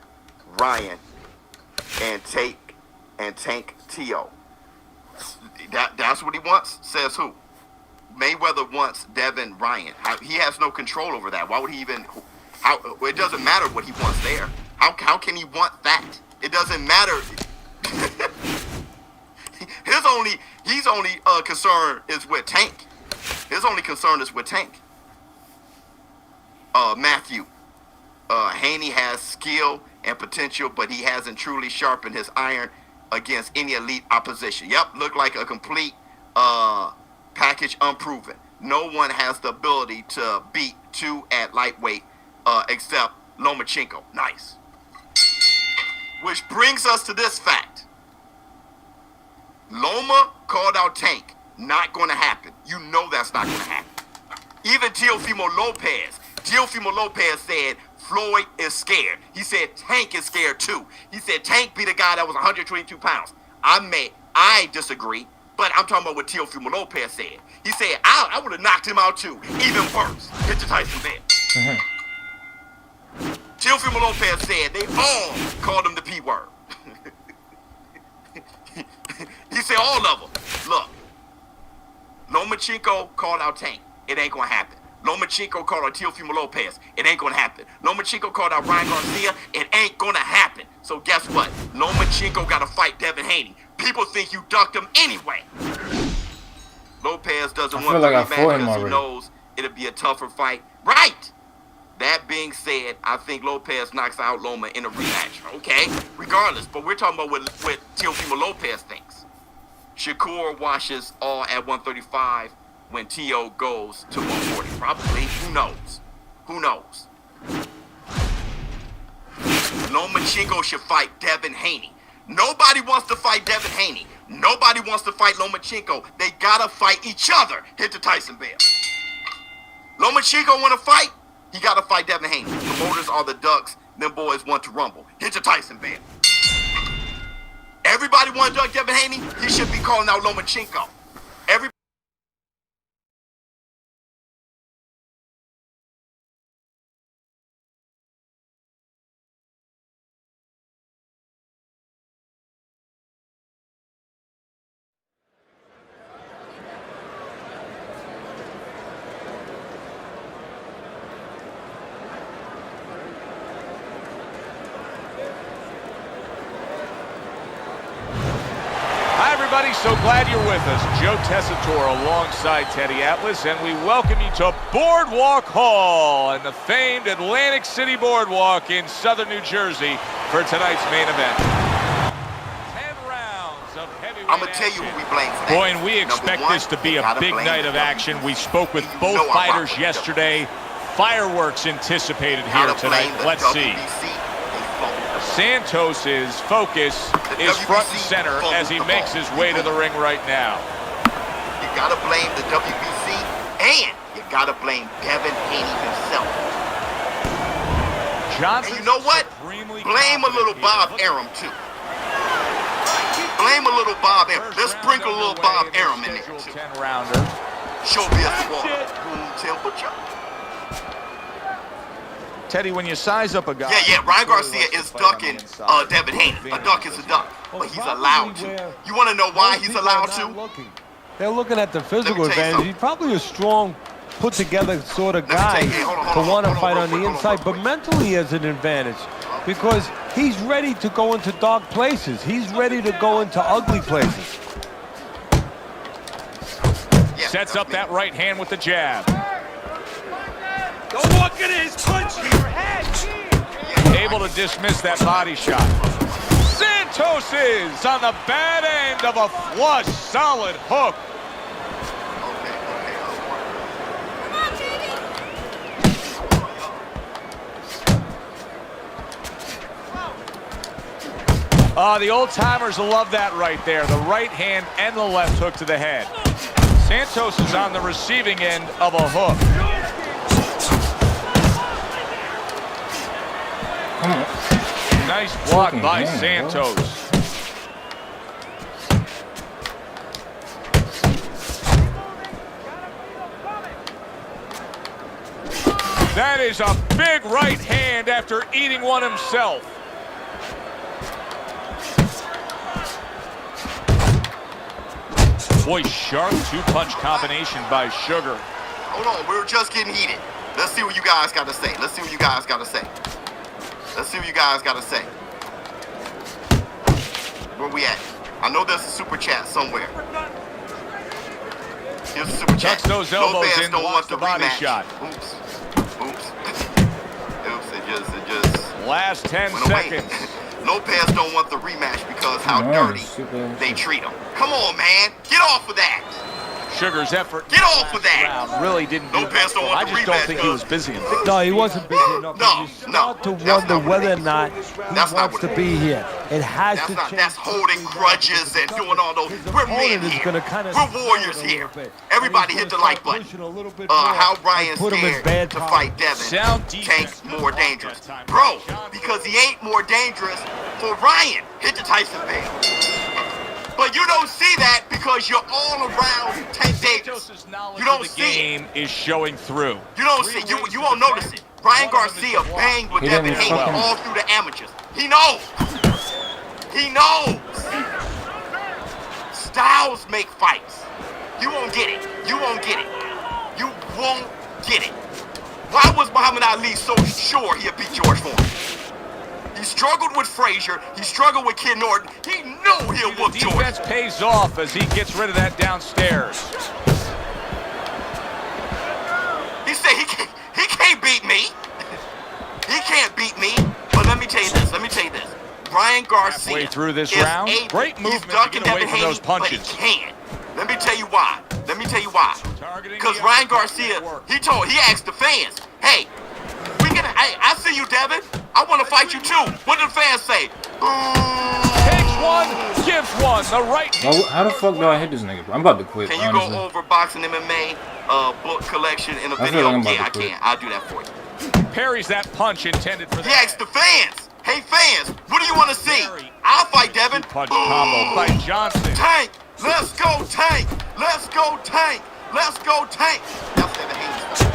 Ryan and Tank Teo. That's what he wants? Says who? Mayweather wants Devin Ryan. He has no control over that. Why would he even... it doesn't matter what he wants there. How can he want that? It doesn't matter. His only concern is with Tank. His only concern is with Tank. Matthew. Haney has skill and potential, but he hasn't truly sharpened his iron against any elite opposition. Yep, look like a complete package unproven. No one has the ability to beat 2 at lightweight except Lomachenko. Nice. Which brings us to this fact. Loma called out Tank. Not going to happen. You know that's not going to happen. Even Teofimo Lopez said Floyd is scared. He said Tank is scared too. He said Tank beat a guy that was 122 pounds. I disagree, but I'm talking about what Teofimo Lopez said. He said, I would have knocked him out too. Even worse. Mr. Tyson said. Teofimo Lopez said they all called him the P word. He said all of them. Look, Lomachenko called out Tank. It ain't gonna happen. Lomachenko called out Teofimo Lopez. It ain't gonna happen. Lomachenko called out Ryan Garcia. It ain't gonna happen. So guess what? Lomachenko gotta fight Devin Haney. People think you ducked him anyway. Lopez doesn't want like to I fought him because he already. knows it'll be a tougher fight. Right. That being said, I think Lopez knocks out Loma in a rematch. Okay? Regardless, but we're talking about what Teofimo Lopez thinks. Shakur washes all at 135 when T.O. goes to 140. Probably. Who knows? Who knows? Lomachenko should fight Devin Haney. Nobody wants to fight Devin Haney. Nobody wants to fight Lomachenko. They gotta fight each other. Hit the Tyson Bell. Lomachenko want to fight? He gotta fight Devin Haney. Promoters are the Ducks. Them boys want to rumble. Hit the Tyson Bell. Everybody want to duck Devin Haney? He should be calling out Lomachenko. Everybody. Everybody, so glad you're with us. Joe Tessitore alongside Teddy Atlas, and we welcome you to Boardwalk Hall and the famed Atlantic City Boardwalk in southern New Jersey for tonight's main event. 10 rounds of heavyweight I'm gonna tell you who we blame for that. Boy, and we expect this to be a big night of action. We spoke with both fighters yesterday. Fireworks anticipated here tonight. Let's see. Santos's focus is front and center as he makes his way to the ring right now. You gotta blame the WBC, and you gotta blame Devin Haney himself. Johnson, and you know what? Blame a little Bob Arum too. Blame a little Bob Arum. Let's sprinkle a little Bob Arum in there too. 10-rounder. Show me a room temperature. Teddy, when you size up a guy... Yeah, Ryan Garcia is ducking Devin Haney. A duck is a duck, but he's allowed to. You want to know why he's allowed to? They're looking at the physical advantage. He's probably a strong, put-together sort of guy to want to fight on the inside, but mentally he has an advantage because he's ready to go into dark places. He's ready to go into ugly places. Sets up that right hand with the jab. Don't walk into his punch in your head. Able to dismiss that body shot. Santos is on the bad end of a flush, solid hook. The old-timers love that right there. The right hand and the left hook to the head. Santos is on the receiving end of a hook. Nice block by Santos. That is a big right hand after eating one himself. Boy, sharp two-punch combination by Sugar. Hold on, we were just getting heated. Let's see what you guys got to say. Let's see what you guys got to say. Let's see what you guys got to say. Where we at? I know there's a super chat somewhere. Here's a super chat. Tucks those elbows Lopez in, don't want blocks the the body rematch. shot. Oops. Oops, it just Last 10 went away. seconds. Lopez don't want the rematch because how dirty they treat him. Come on, man. Get off of that. Sugar's effort. Get off of that. Round really didn't do Lopez don't want I the just don't rematch think he was busy enough. No, he wasn't busy enough. No, You start to wonder whether or not he wants to be here. It has to change. That's holding grudges and doing all those. We're men here. We're warriors here. Everybody hit the like button. How Ryan's scared to fight Devin. Tank's more dangerous. Bro, because he ain't more dangerous for Ryan. Hit the Tyson Bell. But you don't see that because you're all around Tank Davis. You don't see it. Is showing through. You don't see it. You won't notice it. Ryan Garcia banged with Devin Haney all through the amateurs. He knows. He knows. Styles make fights. You won't get it. You won't get it. You won't get it. Why was Muhammad Ali so sure he'd beat George Foreman? He struggled with Frazier. He struggled with Ken Norton. He knew he'll whoop George. Defense pays off as he gets rid of that downstairs. He said he can't beat me. He can't beat me. But let me tell you this. Brian Garcia Halfway through this is round, able, great movement he's to get away Devin from those Haney, punches. But he can't. Let me tell you why. Because Ryan Garcia, he asked the fans, hey, I see you, Devin. I want to fight you too. What did the fans say? Takes one, gives one. The right. Well, how the fuck do I hit this nigga, bro? I'm about to quit. Can you honestly. go over boxing MMA book collection in a I feel video? like I'm about Yeah, I to quit. can. I'll do that for you. Parries that punch intended for He that. asked the fans, hey fans, what do you want to see? I'll fight Devin. Punch combo by Johnson. Tank, let's go Tank. Let's go Tank. Let's go Tank. That's Devin Haney's fault.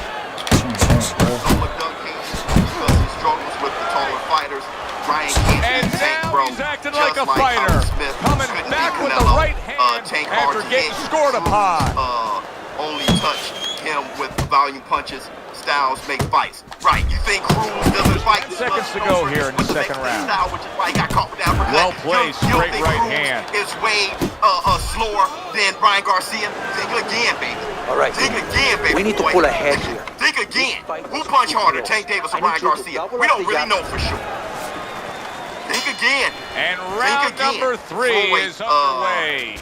Noah Doug Haney, because he struggles with the taller fighters. Ryan can't And beat Tank, now bro. he's acting Just like a fighter. Colin Smith Coming couldn't back beat with the Canelo. right hand Tank after hard to getting hit. scored upon. Only touch him with volume punches. Styles make fights. Right, you think Cruz doesn't fight? Seconds to go here in the second round. Style, which is why he got caught with that uppercut. Well played, You don't straight think right Cruz hand. is way slower than Brian Garcia? Think again, baby. All right, Think again, baby. we need to boy. pull ahead here. Think again. Who punched harder, Tank Davis or Brian Garcia? We don't really know for sure. Think again. And round number 3 is underway.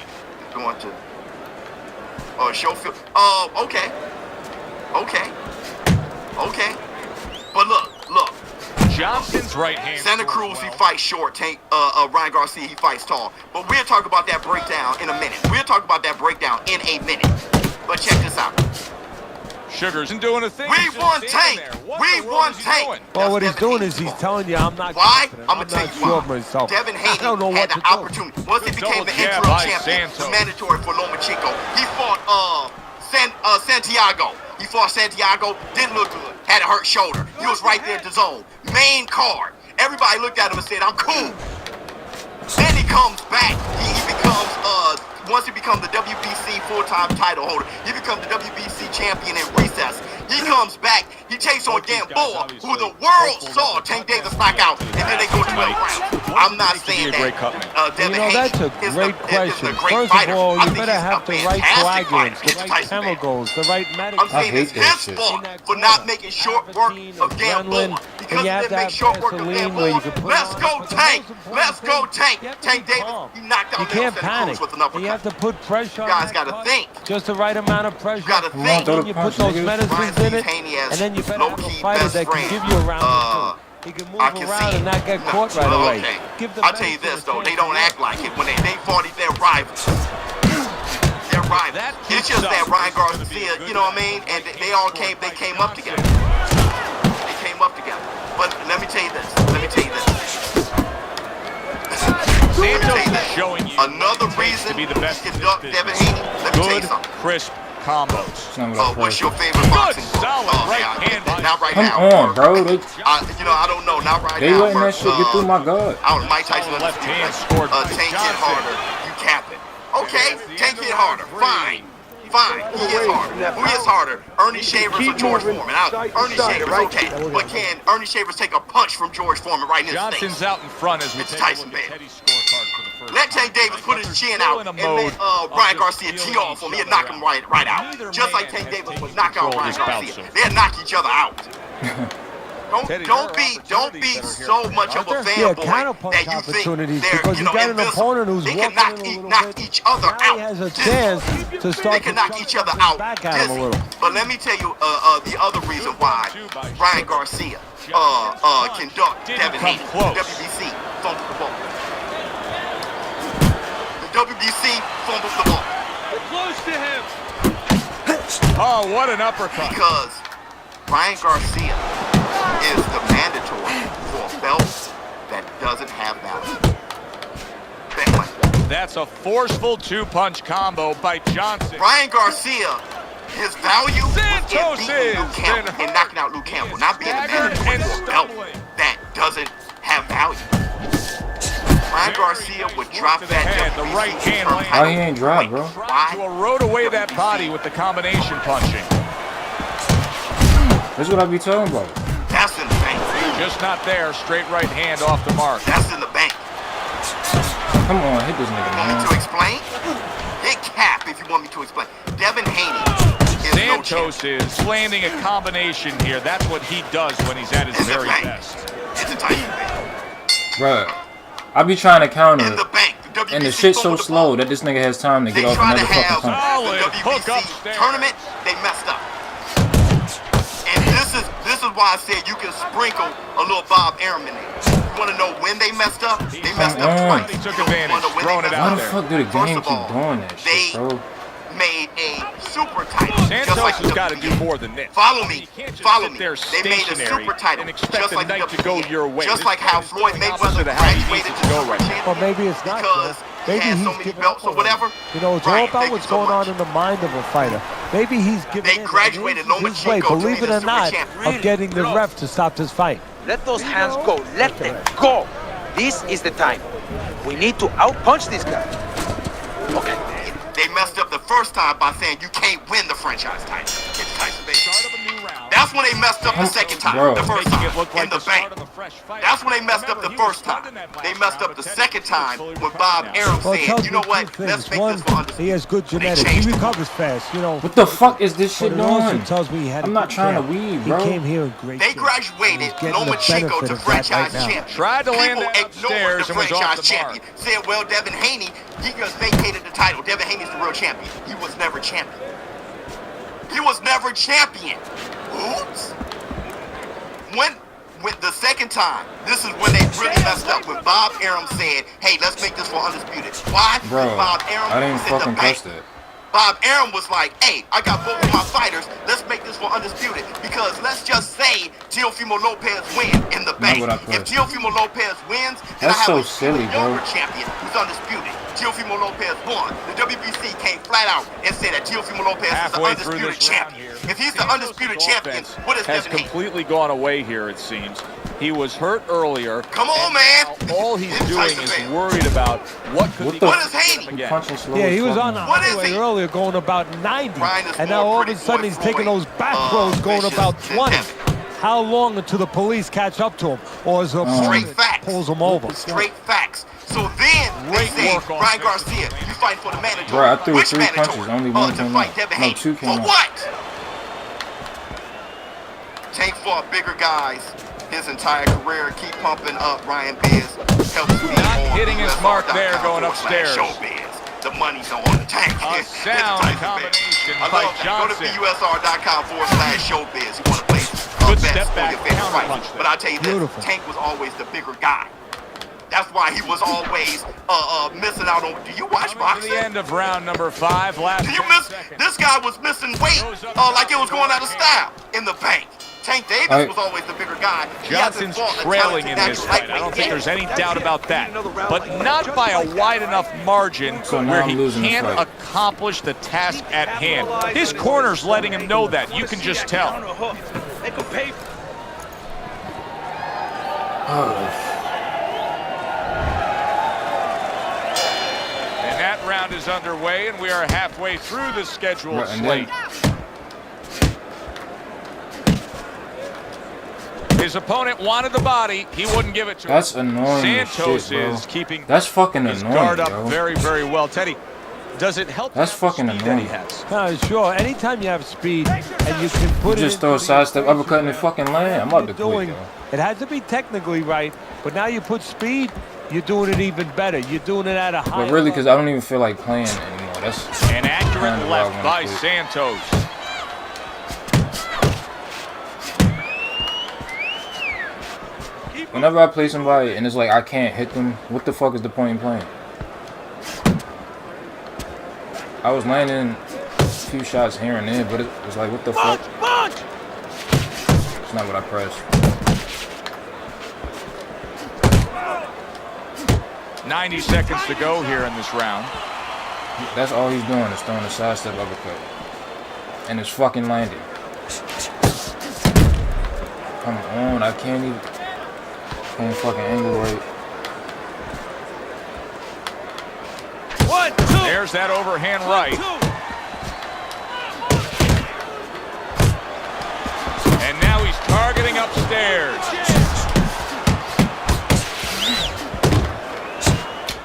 Going to Schofield. Okay. But look. Johnson's right hand. Santa Cruz, he fights short. Tank, Ryan Garcia, he fights tall. But we'll talk about that breakdown in a minute. But check this out. Sugars isn't doing a thing. We He's just won standing Tank. there. What We in the world won is he Tank. doing? Well, what he's Devin doing Haney's is he's fault. telling you I'm not Why? confident. I'm gonna tell not you sure why. of myself. Devin I Haney don't know had what the to do. opportunity. Once he Good became the double jab interim by champion, it was Santos. mandatory for Lomachenko. He fought Santiago. Didn't look good. Had a hurt shoulder. He was right there at the zone. Main card. Everybody looked at him and said, I'm cool. Then he comes back. He becomes once he becomes the WBC full-time title holder, he becomes the WBC champion in recess. He comes back. He takes on Gamboa, who the world saw Tank Davis knock out, and then they go 12 rounds. I'm not saying that Devin Haney that's a is great the question. great First fighter. of all, I you think better he's have a the right fantastic fighter. coagulants, the He's a right Tyson man. chemicals, the right I'm medical. saying it's hate that his shit. fault for not making short work of Gamboa. Because he didn't make short work of Gamboa. Let's go Tank. Let's go Tank. Tank Davis, he knocked You out can't Santa Cruz panic. with an You have uppercut. to put pressure on You guys that gotta cut. think. Just the right amount of pressure. You gotta think. Then you put those Ryan medicines in it, Haney as and then you better have a low-key fighter best that can friend. give you a round or two. He can move I can around see and not get it. caught right Well, away. okay. Give the I'll tell you medicine this a though, they chance don't to act like it when they fought their rivals. Their rivals. That It's keeps just that up. Ryan It's gonna be a Garcia, good you know what I fight. mean? And they all came up together. They came up together. But let me tell you this. Santos is showing you Another what it takes reason to be the best to in this conduct business. Devin Haney. Let me tell you Good, something. crisp combos. It's not what I What's pressed. your favorite boxing book? solid right man, hand by- not right Come now. on, bro. They I don't know. Not right they now. letting that shit get through my gut. Mike Tyson Solid left hand understood. scored by Tank hit Johnson. harder. You cap it. Okay, Tank hit harder. Fine. He hits harder. Who hits harder? Ernie Shavers or George Foreman? Ernie Shavers, okay. But can Ernie Shavers take a punch from George Foreman right in his Johnson's face? out in front as we It's take a Tyson, look at man. Teddy's scorecard for the first Let time. Tank Davis put his chin out Still in a and mode let of Brian just Garcia tee feeling off him. each He'd other knock him out. right out. Neither Just like man Tank has Davis taken would knock out control of Brian this Garcia. bout so They'd knock each other out. Teddy, Don't there are be opportunities that are so here, much of a aren't there? Yeah, fanboy counterpunch that you think opportunities they're, because you you know, got an invincible. opponent who's They walking can in a little knock bit. each other Now out. he has a Just- chance to start They can knock each other out. back at him a Dizzy. little. But let me tell you the other reason why Brian Garcia conduct Didn't Devin come Haney. close. WBC fumbled the ball. The WBC fumbled the ball Close to him. Oh, what an uppercut. because Brian Garcia is the mandatory for a belt that doesn't have value. Family. That's a forceful two-punch combo by Johnson. Brian Garcia, his value was Santos in beating Luke is Campbell been and knocking out Luke Campbell, not being a staggered mandatory and for a belt stumbling. that doesn't have value. Brian Garcia would drop to the that head, the WBC right hand interim lands. title. Why he ain't drop, bro? Trying to Why? erode away that body with the combination punching. That's what I be talking about. That's in the bank. Just not there. Straight right hand off the mark. That's in the bank. Come on, hit this nigga, Want me man. to explain? Hit Cap if you want me to explain. Devin Haney is no Santos champion. is landing a combination here. That's what he does when he's at his In the very bank. best. It's a tight bank. Bruh, I be trying to counter In the it, bank. The WBC and the shit's so fumbled the slow ball. that this nigga has time to They get off tried another to fucking have punch. Solid the hook WBC upstairs. tournament. They messed up. And this is why I said you can sprinkle a little Bob Arum in there. You want to know when they messed up? They messed up on. twice. He took You wanna advantage, know when throwing they it messed out Why up? the there. fuck do the First game of keep all, doing that they shit, bro? made a super title. Santos just like has the got to do WBC. more than this. Follow me. You can't just Follow sit me. there They made a stationary super title, and expect just the like night the to go WBC. your way. Just This like how is Floyd going Mayweather opposite of how he needs graduated it to to go super right now. champion Or maybe it's not, because Joe. he Maybe had he's so many giving belts up or whatever. You know, it's Right, all about thank what's you so going on much. in the mind of a fighter. Maybe he's giving They in. graduated This is his way, Lomachenko to believe be it the or super not, champion. of getting the ref to stop this fight. Let those hands go. Let them go. This is the time. We need to outpunch this guy. Okay. They messed up the first time by saying you can't win the franchise title. It's Tyson Bates. Start of a new round. That's when they messed up the second time. Bro. The first Making time it look like in the the start bank. of a fresh fight. That's when they messed up the Remember, he was first time. stunned in that They last messed round, up the but second Teddy time is fully when recovered Bob now. Arum Well, it said, tells you know me two what, things. let's make One, this for undisputed. he has good They genetics. He changed it. recovers fast, you know. What the fuck is this shit But it also doing? tells me he had a I'm not good trying to camp. weave, He bro. came here in great They shape. graduated He's getting the Lomachenko benefit to of that franchise right now. champion. Tried to land People that ignored upstairs the and was off franchise the mark. champion. Said, well, Devin Haney, he just vacated the title. Devin Haney's the real champion. He was never champion. He was never champion. Oops. When the second time, this is when they really messed up. When Bob Arum said, hey, let's make this for undisputed. Why? Bro, Because Bob Arum I didn't was in the fucking bank. catch that. Bob Arum was like, hey, I got both of my fighters. Let's make this for undisputed. Because let's just say Teofimo Lopez win in the bank. what I If pressed. Teofimo Lopez wins, then That's I so have silly, a bro. younger champion who's undisputed. Teofimo Lopez won. The WBC came flat out and said that Teofimo Lopez Halfway is the through undisputed this round champion. here. If he's the undisputed champion, Offense what is has Devin Haney? completely gone away here, it seems. He was hurt earlier. Come on, and man. now all he's It's doing Tyson is Bates. worried about what could What be the- going What is to hit Haney? him He again. punching slow Yeah, as he was fuck, on the man. What is highway he? earlier going about 90. Brian is And more now all of pretty a sudden boy he's taking Floyd, those back roads going vicious about than 20. Devin. How long until the police catch up to him or his opponent Straight facts. pulls him over? Straight facts. So then they Great say, work on Brian defense. Garcia, you fight for the mandatory. Bro, I threw Which 3 mandatory? punches, only one To came fight out. Devin No, Haney. 2 came For out. what? Tank fought bigger guys his entire career. Keep pumping up, Ryan Biz. Helps me Not on hitting his mark there, going USR.com/showbiz. upstairs. The money's on the tank. A It's sound Tyson combination Bates. I by love that. Johnson. Go to USR.com/showbiz. You want to play Good bets step for back your favorite counter fight. punch there. But I tell you this, Beautiful. Tank was always the bigger guy. That's why he was always missing out on. Do you watch Coming to boxing? the end of round number 5. Last Do you 10 miss? seconds. This guy was missing weight like it was going out of style in the bank. Tank Davis Alright. was always the bigger guy. He hasn't Johnson's fought a trailing talented in this natural fight. I don't lightweight think yet. there's any doubt about that. But not by a wide enough margin So now where I'm he losing the can't fight. accomplish the task at hand. His corner's letting him know that. You can just tell. They could pay. And that round is underway, and we are halfway through the scheduled Right, and slate. then- His opponent wanted the body. He wouldn't give it to That's him. annoying as Santos shit, bro. is keeping That's fucking his annoying, guard up yo. very, very well. Teddy, does it help? That's to have the fucking speed that he annoying. has? No, sure. Anytime you have speed and you can You put it just into throw a the sidestep, equation uppercut in the where fucking land. I'm about to you're quit, doing, yo. it has to be technically right, but now you put speed, you're doing it even better. You're doing it at a high But really, because I don't even feel like playing anymore. That's An accurate Kinda where I left wanna by quit. Santos. whenever I play somebody and it's like I can't hit them, what the fuck is the point in playing? I was landing a few shots here and there, but it's like, what the fuck? It's not what I pressed. 90 seconds to go here in this round. That's all he's doing is throwing a sidestep uppercut. And it's fucking landing. Come on, I can't even. Can't fucking angle right. There's that overhand right. And now Targeting upstairs.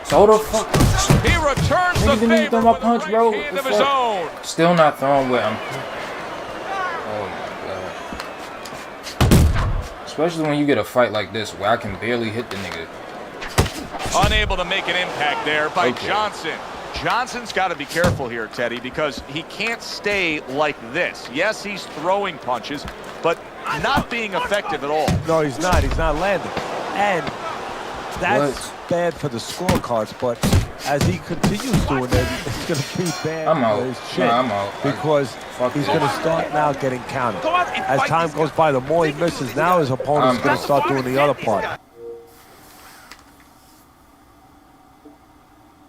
So the fuck? He returns the Didn't even throw my favor with a punch, right bro. hand The of his fuck? own. Still not throwing with him. Oh my god. Especially when you get a fight like this where I can barely hit the nigga. Unable to make an impact there by Okay. Johnson. Johnson's got to be careful here, Teddy, because he can't stay like this. Yes, he's throwing punches, but not being effective at all. No, he's not. He's not landing. And that's What? bad for the scorecards, but as he continues doing it, it's going to be bad I'm for out. his chin. Nah, I'm out. Because Fuck he's it. going to start now getting counted. Go out and As fight time this goes by, the more he misses, now his opponent's going to start doing the other part.